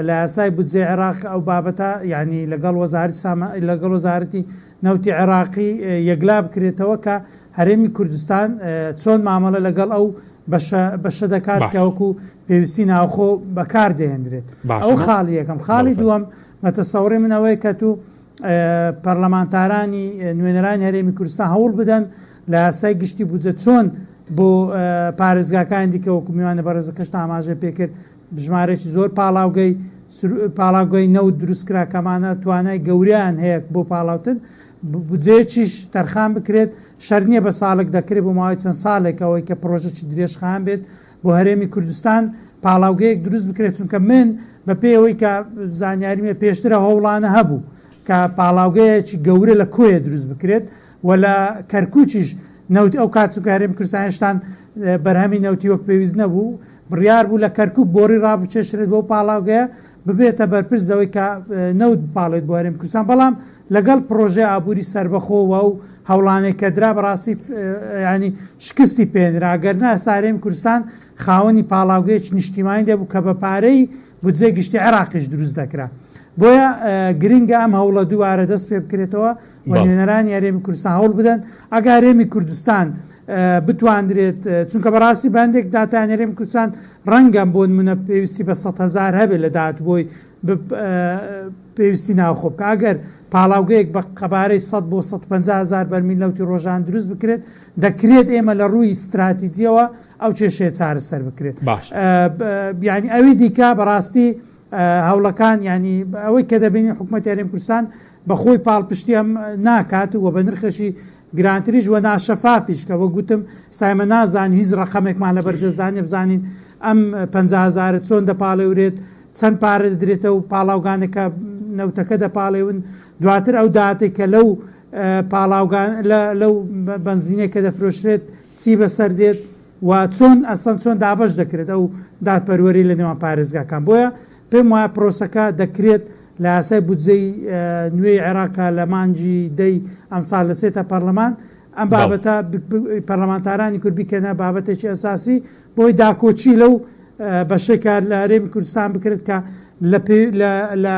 لە یاسای بودجەی عێراق ئەو بابەتە ینی لەگەڵ وەزارەتی نەوتی عێراقی یەکلا بکرێتەوە کە هەرێمی کوردستان چۆن مامەڵە لەگەڵ ئەو بەشە دەکات کە وەکو پێویستی ناوخۆ بەکار دەهێنرێت ئەو خاڵی یەکەم خاڵی دووەم بەتەسەوڕێ من ئەوەیە کە تو پەرلەمانتارانی نوێنەرانی هەرێمی کوردستان هەوڵ بدەن لە یاسای گشتی بودجە چۆن بۆ پارێزگاکان دیکە وەکو میوانە بەڕێزەکەشت ئاماژە پێکرد بژمارێکی زۆر پاڵاوگەی نەوت دروستکرا کەمانە توانای گەوریان هەیە بۆ پاڵاوتن بودجەیەکیش تەرخان بکرێت شەر نییە بە ساڵێک دەکرێت بۆ ماوەی چەند ساڵێکەوەی کە پرۆژەی درێژخان بێت بۆ هەرێمی کوردستان پاڵاوگەیەک دروست بکرێت چونکە من بە پێیەوەی کە زانیاریمە پێشترە هەوڵانە هەبوو کە پاڵاوگەیەکی گەورە لە کۆیە دروست بکرێت و لە کەرکوچیش نەوت ئەو کاتچووکە هەرێمی کوردستان هێشتان بەرهەمی نەوتی وەک پێویست نەبوو بڕیار بوو لە کەرکوب بۆری ڕابچێشرێت بۆ پاڵاوگەیە ببێتە بەرپرسەوەی کە نەوت پاڵێت بۆ هەرێمی کوردستان بەڵام لەگەڵ پرۆژێ ئابووری سربەخۆوە و هەوڵانێک کە درا بەڕاستی ینی شکستی پێنرا گەرنا سارێمی کوردستان خاوەنی پاڵاوگەیەکی نیشتیمانی دەبوو کە بە پارەی بودجەی گشتی عێراقیش دروست دەکرا بۆیە گرنگە ئەم هەوڵە دووارە دەست پێ بکرێتەوە و نوێنەرانی هەرێمی کوردستان هەوڵ بدەن ئەگە هەرێمی کوردستان بتواندرێت چونکە بەڕاستی بەندێک داتان هەرێمی کوردستان ڕەنگەم بۆ نمونە پێویستی بە 100,000 هەبێت لە داهاتووبۆی پێویستی ناوخۆ بکە ئەگەر پاڵاوگەیەک بە قەبارەی 100 بۆ 150,000 بەرمیل نەوتی ڕۆژان دروست بکرێت دەکرێت ئێمە لە ڕووی استراتیجیەوە ئەو کێشەیە چارەسەر بکرێت ینی ئەوی دیکە بەڕاستی هەوڵەکان ینی ئەوەی کە دەبینی حکوومەتی هەرێمی کوردستان بەخۆی پاڵپشتی ئەم ناکات و بە نرخەشی گرانتریش و ناشەفافیش کە بە گوتم سایمە نازان هیچ ڕقەمێکمان لە بەردەستدانێ بزانین ئەم 50,000 چۆن دەپاڵێورێت چەند پارە دەدرێتە و پاڵاوگانێکە نەوتەکە دەپاڵێون دواتر ئەو دااتێک کە لەو پاڵاوگان لەو بنزینێک کە دەفرۆشرێت چی بەسەر دێت و چۆن ئەسەن چۆن دابش دەکرێت ئەو دادپەروەری لە نێوان پارێزگاکان بۆیە پێم وایە پرۆسەکە دەکرێت لە یاسای بودجەی نوێی عێراقا لە مانجی دەی ئەمساڵ دەچێتە پەرلەمان ئەم بابەتە پەرلەمانتارانی کورد بکەنە بابەتێکی ئەساسی بۆی داکۆچی لەو بەشێکە لە هەرێمی کوردستان بکرێت کە لە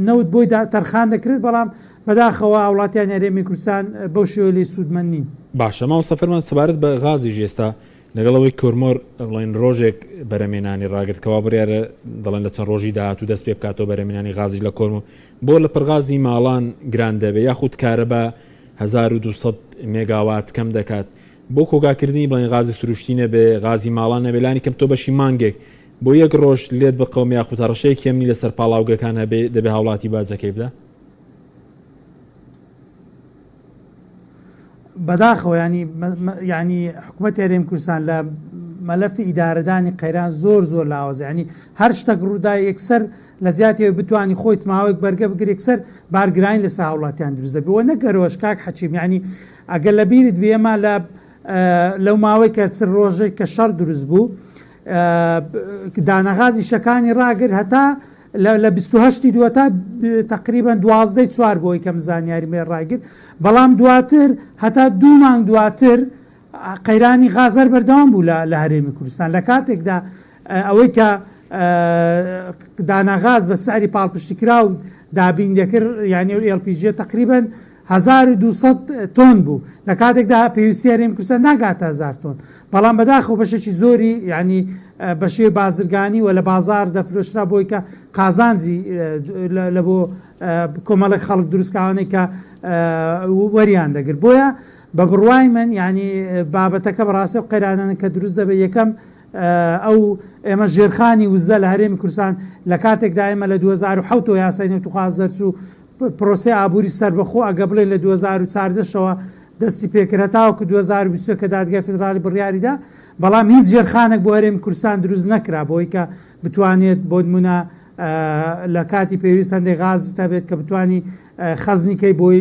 نەوت بۆی تەرخان دەکرێت بەڵام بەداخەوە وڵاتیان هەرێمی کوردستان بەو شێوە لێی سوودمەند نین. باشە ماوە سەفەرمان سەبارەت بە غازیش ئێستا لەگەڵەوەی کۆرمۆر دەڵێن ڕۆژێک بەرەمێنانی ڕاگرتکەوا بڕیارە دەڵێن لە چەند ڕۆژی داهاتوو دەست پێ بکاتەوە بەرەمێنانی غازی لە کۆرمۆر بۆ لە پڕغازی ماڵان گران دەبێت یاخود کارەبە 1200 مێگاوات کەم دەکات بۆ کۆگاکردنی بڵێن غازی سروشتی نەبێ غازی ماڵان نەبێلانی کەم تۆ بەشی مانگێک بۆ یەک ڕۆژ لێت بقەوم یاخود هەڕەشەیە کێمنی لەسەر پاڵاوگەکان هەبێ دەبێ هاوڵاتی باجەکەی بدە بەداخەوە ینی حکوومەتی هەرێمی کوردستان لە مەلەفی ئیدارەدانی قەیران زۆر لاوازە، ینی هەر شتێک ڕوودا یەکسەر لە جیاتیەوە بتوانانی خۆیت ماوەیەک بەرگە بگرێت یەکسەر بارگرانی لە ساوڵاتیان دروست دەبێ. نەگەرەوەش کاک حەچیم، ینی ئەگەر لە بیرت بێمە لەو ماوەی کە چ ڕۆژێک کە شەڕ دروست بوو دانەغازی شەکانی ڕاگر هەتا لە 28 دووەتا تقریبا 12 بۆی کەم زانیاری مێ ڕاگر، بەڵام دواتر هەتا 2 مانگ دواتر قەیرانی غازەر بەردەوام بوو لە هەرێمی کوردستان لە کاتێکدا ئەوەی کە دانەغاز بە سعری پاڵپشتیکرا و دابین دەکرد، یعنی LPG تقریبا 1200 تۆن بوو لە کاتێکدا پێویستی هەرێمی کوردستان ناگاتە 1000 تۆن، بەڵام بەداخەوە بەشێکی زۆری ینی بە شێوەی بازرگانی و لە بازار دەفرۆشرا بۆی کە قازانجی لە بۆ کۆمەڵی خەڵک دروستکاوانەی کە وەریان دەگرت. بۆیە بە بڕوای من ینی بابەتەکە بەڕاستی و قەیرانانە کە دروست دەبێت یەکەم ئەو ئێمە ژێرخانی وزە لە هەرێمی کوردستان لە کاتێکدا ئێمە لە 2007 یاسای نێوتوخواز دەرچوو پرۆسی ئابووری سەربەخۆ ئەگە بڵێ لە 2014ەوە دەستی پێکرێتاوە کە 2020 کە دادگای فیدرالی بڕیاریدا، بەڵام هیچ ژێرخانێک بۆ هەرێمی کوردستان دروست نەکرا بۆی کە بتوانێت بۆ نمونە لە کاتی پێویست هەندێک غاز تابێت کە بتوانی خەزنیکەی بۆی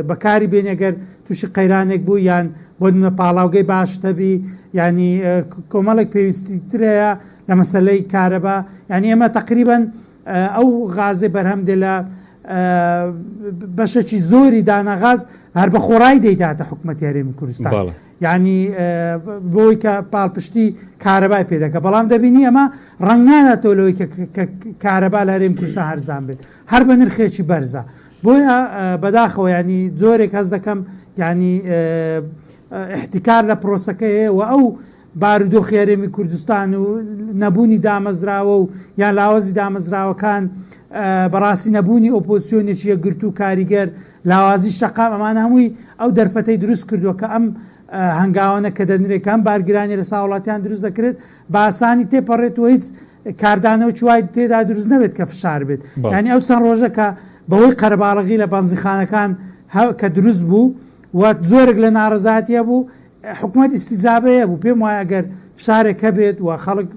بەکاری بێنێگەر تووشی قەیرانێک بوو یان بۆ نمونە پاڵاوگەی باش تەبی، ینی کۆمەڵێک پێویستی ترەیە لە مەسەلەی کارەبا. ینی ئێمە تقریبا ئەو غازێ بەرهەم دێ لە بەشێکی زۆری دانەغاز هەر بە خۆڕای دەیداتە حکوومەتی هەرێمی کوردستان، ینی بۆی کە پاڵپشتی کارەبای پێدەکە، بەڵام دەبینی ئەمە ڕەنگ ناداتەوە لەوەی کە کارەبا لە هەرێمی کوردستان هەرزان بێت هەر بە نرخێکی بەرزە. بۆیە بەداخەوە ینی زۆرێک هەز دەکەم ینی احتیکار لە پرۆسەکەی و ئەو بارودۆخی هەرێمی کوردستان و نەبوونی دامەزراوە و یان لاوازی دامەزراوەکان بەڕاستی نەبوونی ئۆپۆزیسیۆنێکی یەکگرتو و کاریگەر لاوازی شەقام ئەمانە هەمووی ئەو دەرفەتەی دروست کردووە کە ئەم هەنگاوانە کە دەنرێت کەم بارگرانی لە ساوڵاتیان دروست دەکرێت بە ئاسانی تێپەڕێت و هیچ کاردانەوە چوای تێدا دروست نەبێت کە فشار بێت. ینی ئەو چەند ڕۆژە کە بەهۆی قەرەباڵغی لە بەنزیخانەکان کە دروست بوو و زۆرێک لە ناڕەزایەتیە بوو حکوومەت ئیستیجابەیە بوو، پێم وایە ئەگەر فشارێک هەبێت و خەڵک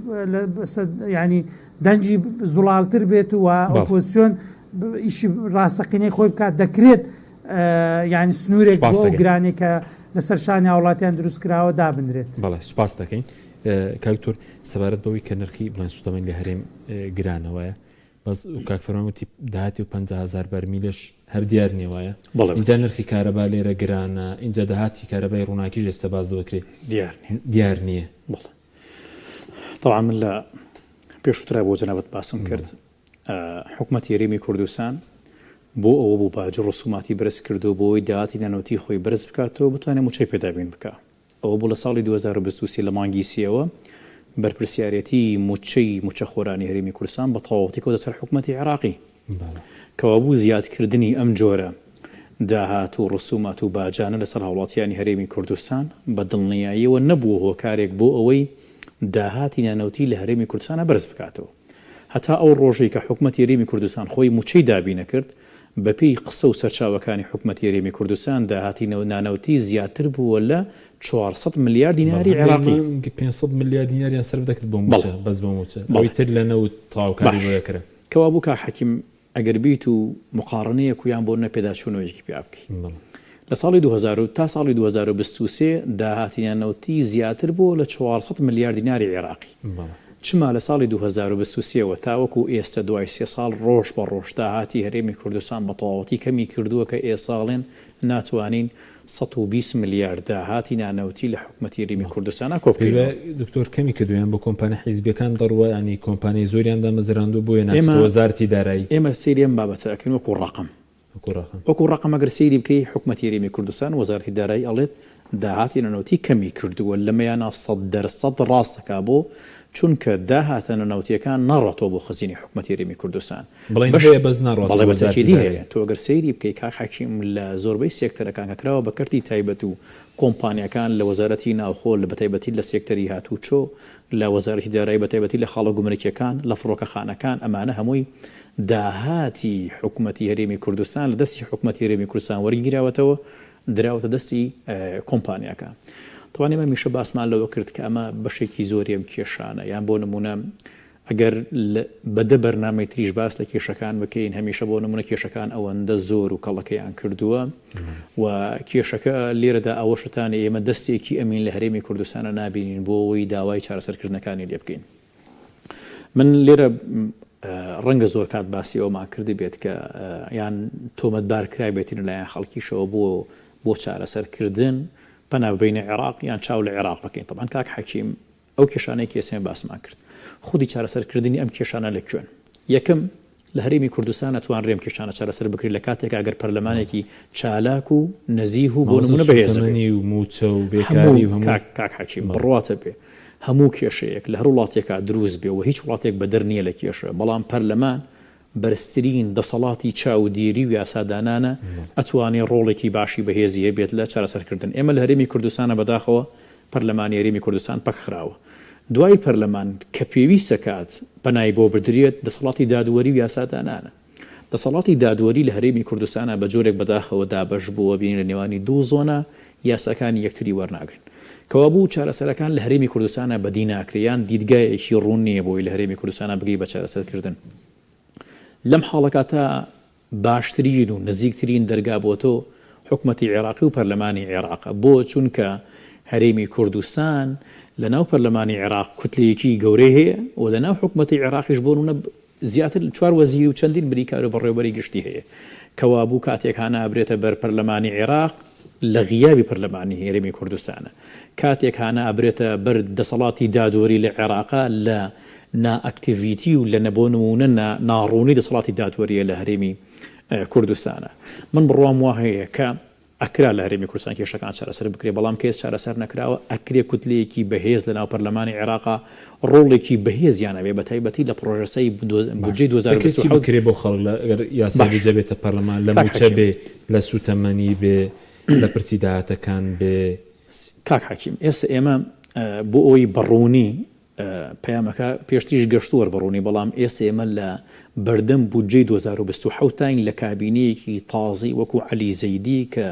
ینی دەنجی زوڵالتر بێت و ئۆپۆزیسیۆن ئیشی ڕاستەقینەی خۆی بکات دەکرێت ینی سنوورێک بۆ گرانێک کە لەسەر شانی هاوڵاتیان دروست کراوە دابدرێت. بەڵێ سوپاس دەکەین کاکتۆر سەبارەت بەوەی کە نرخی بڵێن سوتەمەنی لە هەرێم گرانەوەیە، بەس کاک فەرمانوتی داهاتی و 50,000 بەرمیلش هەر دیار نیە وایە، اینجا نرخی کارەبا لێرە گرانە، اینجا داهاتی کارەبای ڕووناکیش ئێستا باز دەکرێت دیار نییە. طبعا من لە پێشووترا بۆ جەنابەت باسم کرد حکوومەتی هەرێمی کوردستان بۆ ئەوە بوو باجر ڕسوماتی بەرز کردو بۆی داهاتی نانەوتی خۆی بەرز بکاتەوە بتوانێت موچەی پێدابین بکە. ئەوە بوو لە ساڵی 2023 لە مانگی سیەوە بەرپرسیارەتی موچە خۆرانی هەرێمی کوردستان بە تەواوەتی کەوتە سەر حکوومەتی عێراقی کەوا بوو زیادکردنی ئەم جۆرە داهات و ڕسومات و باجانە لەسەر هاوڵاتیانی هەرێمی کوردستان بە دڵنیاییەوە نەبووە هۆکارێک بۆ ئەوەی داهاتی نانەوتی لە هەرێمی کوردستانە بەرز بکاتەوە. هەتا ئەو ڕۆژەی کە حکوومەتی هەرێمی کوردستان خۆی موچەی دابینە کرد بەپێی قسە و سەرچاوەکانی حکوومەتی هەرێمی کوردستان داهاتی نانەوتی زیاتر بووە لە 400 ملیار دیناری عێراقی، 500 ملیار دیناریان سەرف دەکرد بۆ موچە بەس بۆ موچە ئەوەی تر لە نەوت تاوکاری بۆ یەکرا کەوا بوو کە حەکیم ئەگەر بیت و مقارنەیەک و یان بۆ نەپێداچوونەوەیەکی پێ بکەی لە ساڵی 2000 تا ساڵی 2023 داهاتی نانەوتی زیاتر بوو لە 400 ملیار دیناری عێراقی. چما لە ساڵی 2023 وە تاوەکو ئێستا دوای 3 ساڵ ڕۆژ بە ڕۆژ داهاتی هەرێمی کوردستان بە تەواوەتی کەمی کردووە کە ئێساڵێن ناتوانین 120 ملیار داهاتی نانەوتی لە حکوومەتی هەرێمی کوردستانە کۆبکەوە. دکتۆر کەمی کردویان بۆ کۆمپانیا حیزبیەکان دەڕوە ینی کۆمپانیای زۆریان دامەزراندوو بۆیە ناچێتەوە وەزارەتی دارایی. ئێمە سەیری ئەم بابەتە ئەکەین وەکو ڕقم ئەگەر سەیری بکەی حکوومەتی هەرێمی کوردستان وەزارەتی دارایی ئەڵێت داهاتی نانەوتی کەمی کردووە لەمەیانە 100% ڕاستەکا بۆ چونکە داهاتە نانەوتیەکان ناڕاتەوە بۆ خزینی حکوومەتی هەرێمی کوردستان بەڵێ بەتاکیدی هەیە. تۆ ئەگەر سەیری بکەی کاک حەکیم لە زۆربەی سێکتەرەکان کە کراوە بە کەرتی تایبەت و کۆمپانیەکان لە وەزارەتی ناوخۆ لە بەتایبەتی لە سێکتەری هاتوچۆ لە وەزارەتی دارایی بەتایبەتی لە خاڵە گومرکیەکان لە فڕۆکەخانەکان ئەمانە هەمووی داهاتی حکوومەتی هەرێمی کوردستان لە دەستی حکوومەتی هەرێمی کوردستان وەرگیراوەتەوە دراوەتە دەستی کۆمپانیەکان. طبعا ئێمە میشە باسمان لەوە کرد کە ئەمە بەشێکی زۆری ئەم کێشانە یان بۆ نمونە ئەگەر بەدە بەرنامەی تریش باس لە کێشەکان بکەین هەمیشە بۆ نمونە کێشەکان ئەوەندە زۆر و کەڵەکەیان کردووە و کێشەکە لێرەدا ئەوەشتانە ئێمە دەستێکی ئەمین لە هەرێمی کوردستانە نابینین بۆ ئەوەی داوای چارەسەرکردنەکانی لێ بکەین. من لێرە ڕەنگە زۆر کات باسی ئەومان کردی بێت کە یان تۆمەتبارکرای بێتین لایەن خەڵکیشەوە بۆ چارەسەرکردن پەنابەینە عێراق یان چاو لە عێراق بکەین. طبعا کاک حەکیم ئەو کێشانەی کێسێن باسمان کرد خودی چارەسەرکردنی ئەم کێشانە لەکوێن. یەکەم لە هەرێمی کوردستان ئەتوانرێم کێشانە چارەسەر بکرێت لە کاتێک ئەگەر پەرلەمانێکی چالاک و نەزیه و بۆ نمونە بەهێزنی و موچە و بێکاری و هەموو کاک حەکیم بڕواتە بێ هەموو کێشەیەک لە هەر وڵاتێکا دروست بێ و هیچ وڵاتێک بەدەر نییە لە کێشە بەڵام پەرلەمان بەرزترین دەسەڵاتی چاودێری و یاسادانانە ئەتوانێت ڕۆڵێکی باشی بەهێزیە بێت لە چارەسەرکردن. ئێمە لە هەرێمی کوردستانە بەداخەوە پەرلەمانی هەرێمی کوردستان پەکخراوە دوای پەرلەمان کە پێویستە کات بەنای بۆ بدرێت دەسەڵاتی دادوەری و یاسادانانە. دەسەڵاتی دادوەری لە هەرێمی کوردستانە بە جۆرێک بەداخەوە دابەش بووە بین لە نێوانی دوو زۆنە یاساکانی یەکتری وەرناگرن کەوا بوو چارەسەرەکان لە هەرێمی کوردستانە بەدی ناکریان دیدگایەکی ڕوون نییە بۆی لە هەرێمی کوردستانە بگەی بە چارەسەرکردن. لەم حاڵەکە تا باشترین و نزیکترین دەرگا بۆ تۆ حکومەتی عێراقی و پەرلەمانی عێراق بۆ چونکە هەرێمی کوردستان لە ناو پەرلەمانی عێراق کوتلەیەکی گەورەی هەیە و لە ناو حکومەتی عێراقیش بۆ نمونە زیاتر 4 وەزیر و چەندین بریکار و بەڕێوەبەری گشتی هەیە کەوا بوو کاتێک هانا ئەبرێتە بەر پەرلەمانی عێراق لە غیابی پەرلەمانی هەرێمی کوردستانە کاتێک هانا ئەبرێتە بەر دەسەڵاتی دادوەری لە عێراقا لە نائەکتیڤیتی و لە نەبۆ نمونە ناڕوونی دەسەڵاتی دادوەریە لە هەرێمی کوردستانە. من بڕوام وا هەیە کە ئەکرا لە هەرێمی کوردستان کێشەکان چارەسەر بکرێ بەڵام کەس چارەسەر نەکراوە ئەکرێ کوتلەیەکی بەهێز لە ناو پەرلەمانی عێراقا ڕۆڵێکی بەهێزیانە بێ بە تایبەتی لە پرۆژەسەی بودجەی 2027 کرێ بۆ خەڵک ئەگەر یاسا بودجە بێتە پەرلەمان لە موچە بێ لە سوتەمەنی بێ لە پرسی داهاتەکان بێ. کاک حەکیم ئێستا ئێمە بۆ ئەوی بەڕوونی پەیامەکە پێشتریش گەشتووە بەڕوونی بەڵام ئێستا ئێمە لە بەردەم بودجەی 2027 تاین لە کابینەیەکی تازی وەکو عەلی زەیدی کە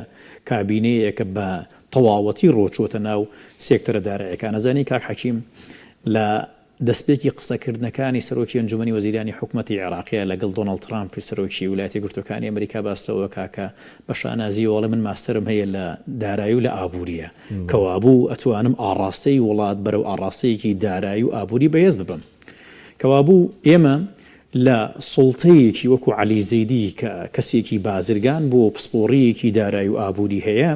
کابینەیەکە بە تەواوەتی ڕۆچۆتە ناو سێکتەرە داراییەکان. نەزانی کاک حەکیم لە دەستپێکی قسەکردنەکانی سەرۆکی ئەنجومەنی وەزیرانی حکومەتی عێراقیە لەگەڵ دۆناڵد ترامپی سەرۆکی ویلایەتە یەکگرتووەکانی ئەمریکا باستەوە کاکە بە شانازی وەڵێ من ماستەرم هەیە لە دارایی و لە ئابووریە کەوا بوو ئەتوانم ئاڕاستەی وڵات بەرەو ئاڕاستەیەکی دارایی و ئابووری بەهێز ببم کەوا بوو ئێمە لە سڵتەیەکی وەکو عەلی زەیدی کە کەسێکی بازرگان بۆ پسپۆڕیەکی دارایی و ئابووری هەیە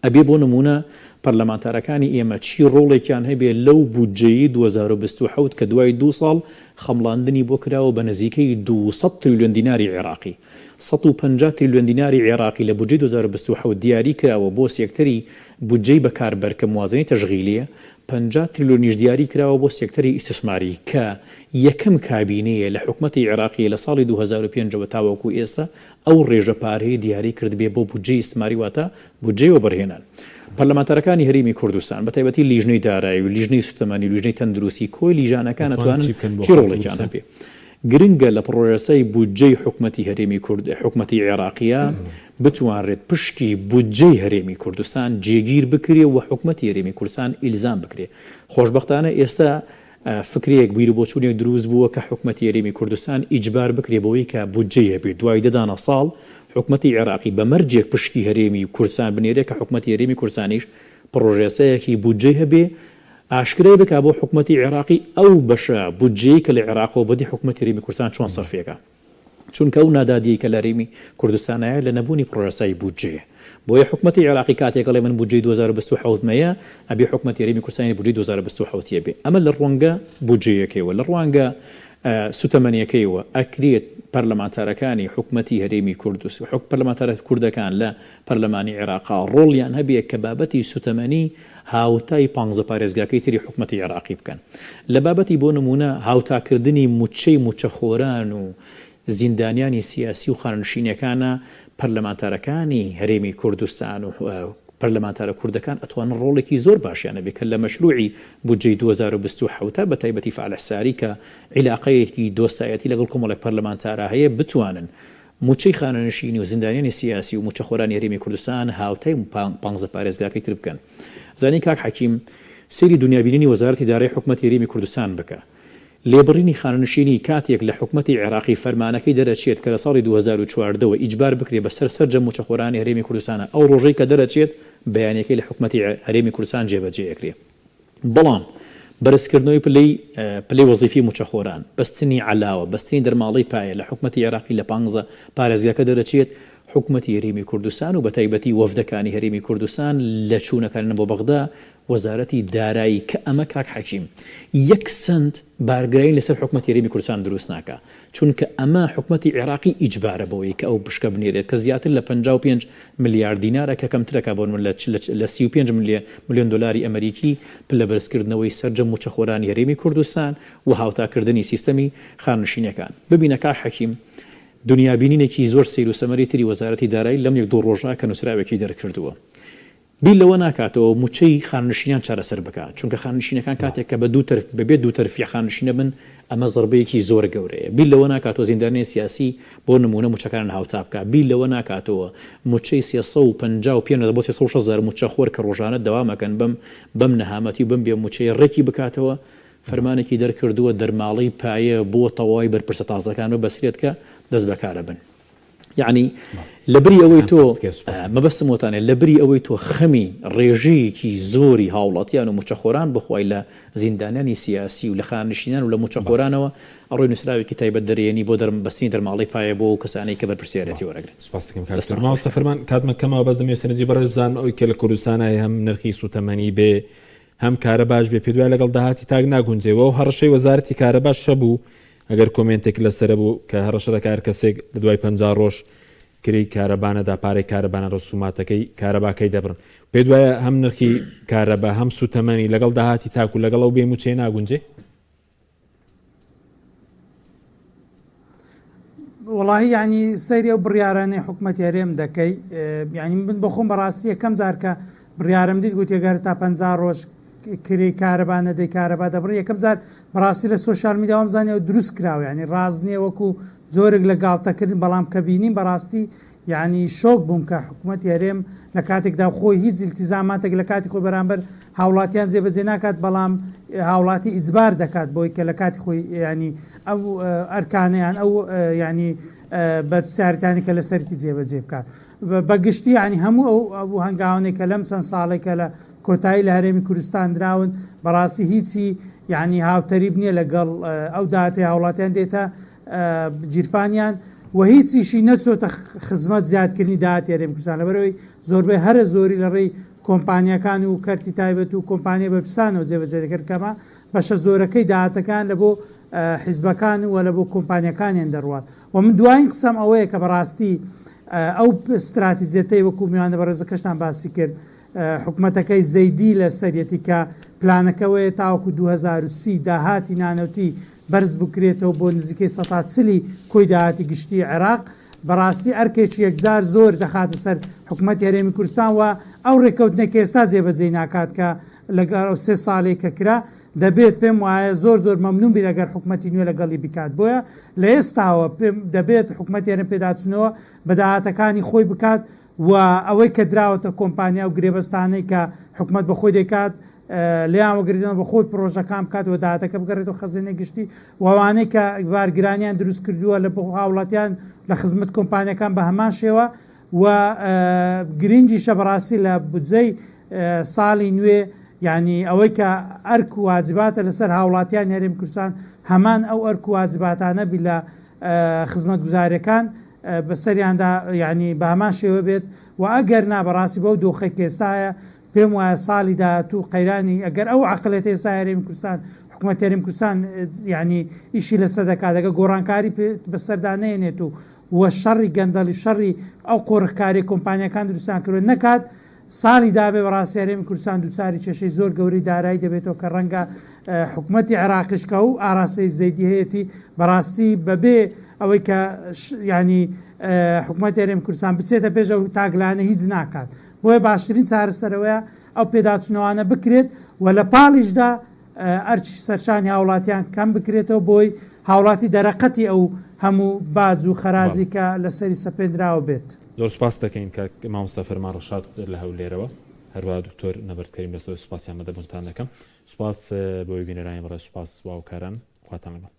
ئەبێ بۆ نمونە پەرلەمانتارەکانی ئێمە چی ڕۆڵێکیان هەبێ لەو بودجەی 2027 کە دوای 2 ساڵ خەمڵاندنی بۆ کراوە بە نزیکەی 200 تریلیۆن دیناری عێراقی 150 تریلیۆن دیناری عێراقی لە بودجەی 2027 دیاری کراوە بۆ سێکتەری بودجەی بەکاربەر کە موازنەی تەشغیلیە 50 تریلیۆنیش دیاری کراوە بۆ سێکتەری ئیستثماری کە یەکەم کابینەیە لە حکومەتی عێراقی لە ساڵی 2005 تاوەکو ئێستا ئەو ڕێژەپارەی دیاری کردبێ بۆ بودجەی ئیستثماری واتە بودجەی وەبەرهێنان. پەرلەمانتارەکانی هەرێمی کوردستان بە تایبەتی لیژنەی دارایی و لیژنەی سوتەمانی و لیژنەی تەندروستی کۆی لیژانەکان ئەتوانن چی ڕۆڵێکیان هەبێ. گرنگە لە پرۆسەی بودجەی حکومەتی هەرێمی کورد حکومەتی عێراقیە بتوانرێت پشکی بودجەی هەرێمی کوردستان جێگیر بکرێ و حکومەتی هەرێمی کوردستان ئیلزام بکرێ. خۆشبەختانە ئێستا فکرێک بیر بۆ چوونێک دروست بووە کە حکومەتی هەرێمی کوردستان ئیجبار بکرێ بەوەی کە بودجەی هەبێت دوای دەدانە ساڵ حکومەتی عێراقی بە مەرجێک پشکی هەرێمی کوردستان بنێرێت کە حکومەتی هەرێمی کوردستانیش پرۆژەسەیەکی بودجەی هەبێ ئاشکرای بک بۆ حکومەتی عێراقی ئەو بەشە بودجەی کە لە عێراقەوە بەدی حکومەتی هەرێمی کوردستان چۆن سەرفێکە چونکە ئەو نادادی کە لە هەرێمی کوردستانایە لە نەبوونی پرۆژەسای بودجەیە بۆیە حکومەتی عێراقی کاتێک ئەڵێ من بودجەی 2027 مەیە ئەبێ حکومەتی هەرێمی کوردستانی بودجەی 2027 بێ ئەمە لە ڕوانگە بودجەیەکەوە لە ڕوانگە سوتەمەنیەکەیەوە ئەکرێت پەرلەمانتارەکانی حکومەتی هەرێمی کوردستان پەرلەمانتارە کوردەکان لە پەرلەمانی عێراقا ڕۆڵیان هەبێ کە بابەتی سوتەمەنی هاوتای 15 پارێزگاکەی تری حکومەتی عێراقی بکەن لە بابەتی بۆ نمونە هاوتاکردنی موچەی موچەخۆران و زیندانیانی سیاسی و خانشینەکانە پەرلەمانتارەکانی هەرێمی کوردستان و پەرلەمانتارە کوردەکان ئەتوانن ڕۆڵێکی زۆر باشیانە بێ کە لە مەشروعی بودجەی 2027 بە تایبەتی فعالحساری کە عیلاقەیەکی دۆستایەتی لەگەڵ کۆمەڵێک پەرلەمانتارە هەیە بتوانن موچەی خانەنشینی و زیندانیانی سیاسی و موچەخۆرانی هەرێمی کوردستان هاوتای 15 پارێزگاکەی تر بکەن. زانی کاک حەکیم سری دنیابینینی وەزارەتی دارایی حکوومەتی هەرێمی کوردستان بکە لێبڕینی خاننشینی کاتێک لە حکوومەتی عێراقی فەرمانەکەی دەرەچێت کە لە ساڵی 2014 ئیجبار بکرێ بەسەر سەرجەم موچەخۆرانی هەرێمی کوردستانە ئەو ڕۆژەی کە دەرەچێت بەیانەکەی لە حکوومەتی هەرێمی کوردستان جێبەجێ ئەکرێ بەڵام بەرزکردنەوەی پلەی وەزیفی موچەخۆران بەستنی علاوە بەستنی دەرماڵی پایە لە حکوومەتی عێراقی لە 15 پارێزگاکە دەرەچێت حکوومەتی هەرێمی کوردستان و بە تایبەتی وەفدەکانی هەرێمی کوردستان لە چوونەکان بۆ بەغدا وەزارەتی دارایی کە ئەمە کاک حەکیم 1 سنت بارگرین لەسەر حکوومەتی هەرێمی کوردستان دروست ناکە چونکە ئەمە حکوومەتی عێراقی ئیجبارە بەوەی کە ئەو بشکە بنێرێت کە زیاتر لە 55 میلیارد دینارە کە کەمترەکە بۆ لە 35 میلیۆن دلاری ئەمریکی پلە بەرزکردنەوەی سەرجەم موچەخۆرانی هەرێمی کوردستان و هاوتاکردنی سیستەمی خاننشینەکان ببینە کاک حەکیم دنیابینینێکی زۆر سیر و سەمەری تری وەزارەتی دارایی لەم 1-2 ڕۆژە کە نووسراوێکی دەرکردووە بیل لەوە ناکاتەوە موچەی خاننشینیان چارەسەر بکات چونکە خاننشینەکان کاتێک کە بەبێت دوو تەرفی خاننشینە بن ئەمە زەربەیەکی زۆر گەورەیە بیل لەوە ناکاتەوە زیندانێ سیاسی بۆ نمونە موچەکان هاوتا بکات بیل لەوە ناکاتەوە موچەی 355 بۆ 300,000 موچەخۆر کە ڕۆژانە دەوامەکەن بەم نەهامەتی و بم بێ موچەی ڕێکی بکاتەوە فەرمانێکی دەرکردووە دەرماڵی پایە بۆ تەواوی بەرپرسە تازەکان و بەسرێت کە دەست بەکارە بن یعنی لەبری ئەوەی تۆ مەبەستم وتانێ لەبری ئەوەی تۆ خەمی ڕێژەیەکی زۆری هاوڵاتیان و موچەخۆران بخوای لە زیندانانی سیاسی و لە خاننشینان و لە موچەخۆرانەوە ئەڕۆی نووسراوێکی تایبەت دەرێنی بۆ بەستنی دەرماڵی پایە بۆ کەسانەی کە بەرپرسیارەتی وەرەگرن سپاس دەکەم ماوەستە فەرمان کاتمە کەمەوە بەس دەمێ سەرنجی بەڕێز بزانم ئەوەی کە لە کوردستانە هەم نرخی سوتەمەنی بێ هەم کارە باش بێ پێ دوای لەگەڵ داهاتی تاک ناگونجێەوە و هەڕەشەی وەزارەتی کارە باش شەبوو ئەگەر کۆمنتێک لەسەر بوو کە هەڕەشە دەکار کەسێک لە دوای 50 ڕۆژ کری کارەبانەدا پارەی کارەبانە ڕسوماتەکەی کارەباکەی دەبڕن پێ دوایە هەم نرخی کارەبا هەم سوتەمەنی لەگەڵ داهاتی تاکو لەگەڵ ئەو بێم و چێ ناگونجێ وڵی ینی سەیری ئەو بڕیارانەی حکوومەتی هەرێم دەکەی ینی من بەخۆم بەڕاستی یەکەم جارکە بڕیارم دیت گوت ێگەر تا 50 ڕۆژ کری کارەبانە دەی کارەبا دەبڕی یەکەم جار بەڕاستی لە سوۆشال میدیاوام زانانی دروست کراوە ینی ڕاز نییە وەکو زۆرێک لە گاڵتەکردن بەڵام کە بینیم بەڕاستی یعنی شۆک بووم کە حکوومەتی هەرێم لە کاتێکدا خۆی هیچ التیزاماتێک لە کاتی خۆی بەرامبەر هاوڵاتیان جێبەجێ ناکات بەڵام هاوڵاتی ئیجبار دەکات بۆی کە لە کاتی خۆی ینی ئەو ئەرکانیان ئەو ینی بەرپرسیارەتانی کە لەسەرکی جێبەجێ بکات بەگشتی ینی هەموو ئەو هەنگاوانێک کە لەم چەند ساڵێکە لە کۆتایی لە هەرێمی کوردستان دراون بەڕاستی هیچی ینی هاوتەریب نییە لەگەڵ ئەو داهاتی هاوڵاتیان دێتە جیرفانیان و هیچیشی نەچۆتە خزمەت زیادکردنی داهاتی هەرێمی کوردستان لەبەرەوەی زۆربەی هەرە زۆری لە ڕێی کۆمپانیەکان و کەرتی تایبەت و کۆمپانیە بەرپرسانەوە جێبەجێ دەکرد کەمە بەشە زۆرەکەی داهاتەکان لە بۆ حیزبەکان و لە بۆ کۆمپانیەکانیان دەڕوات و من دوایین قسەم ئەوەیە کە بەڕاستی ئەو استراتیزیەتەی وەکو میوانە بەڕێزەکەشتان باسی کرد حکوومەتەکەی زەیدی لە سەرەتی کە پلانەکەوەیە تاوەکو 2030 داهاتی نانەوتی بەرز بکرێتەوە بۆ نزیکەی 140 کۆی داهاتی گشتی عێراق بەڕاستی ئەرکێکی یەکجار زۆر دەخاتە سەر حکوومەتی هەرێمی کوردستان و ئەو ڕێکەوتنێک ئێستا جێبەجێ ناکات کە لەگەڵ 3 ساڵێک کە کرا دەبێت پێم وایە زۆر مەمنون بی لەگەر حکوومەتی نوێ لەگەڵی بکات بۆیە لە ئێستاوە پێم دەبێت حکوومەتی هەرێم پێداچنەوە بە داهاتەکانی خۆی بکات و ئەوەی کە دراوەتە کۆمپانیا و گرێبەستانەی کە حکوومەت بەخۆی دەکات لیانوەگرێتەوە بە خۆی پرۆژەکان بکات و داهاتەکە بگەڕێتەوە خەزینەی گشتی وانەی کە بارگرانیان دروست کردووە لە بۆ هاوڵاتیان لە خزمەت کۆمپانیەکان بە هەمان شێوە و گرنگیشە بەڕاستی لە بودجەی ساڵی نوێ ینی ئەوەی کە ئەرک و واجباتە لەسەر هاوڵاتیان هەرێمی کوردستان هەمان ئەو ئەرک و واجباتانە بی لە خزمەت گوزاریەکان بەسەریاندا ینی بە هەمان شێوە بێت و ئەگەر نابەڕاستی بەو دۆخێک ئێستاە پێم وایە ساڵی داهاتوو قەیرانی ئەگەر ئەو عەقڵێت ئێستا هەرێمی کوردستان حکوومەت هەرێمی کوردستان ینی ئیشی لەسەر دەکات دەگە گۆڕانکاری بەسەردانەیەنێت و شەڕی گەندەڵی شەڕی ئەو قۆڕخکاری کۆمپانیەکان دروستان کردوە نەکات ساڵی دابێ بەڕاستی هەرێمی کوردستان دووچاری کێشەی زۆر گەورەی دارایی دەبێتەوە کە ڕەنگە حکوومەتی عێراقیشکە و ئاراستەی زەیدی هەیەی بەڕاستی بەبێ ئەوەی کە ینی حکوومەتی هەرێمی کوردستان بچێتە پێش ئەو تاگلانە هیچ ناکات بۆیە باشترین چارەسەرەوەیە ئەو پێداچنەوانە بکرێت و لە پاڵیشدا ئەرچ سەرشانی هاوڵاتیان کەم بکرێتەوە بۆی هاوڵاتی دەرەقەتی ئەو هەموو باج و خەرازی کە لەسەری سەپێنراوە بێت. زۆر سپاس دەکەین کە مامۆستا فەرمان ڕەشاد لە هەولێرەوە هەروە دکتۆر نەبەردکەریم لەسەر سوپاسیان مەدەبوونتان دەکەم سوپاس بۆی بینەرانی بەڕێ سوپاس واوکاران خواتان لەگەڵ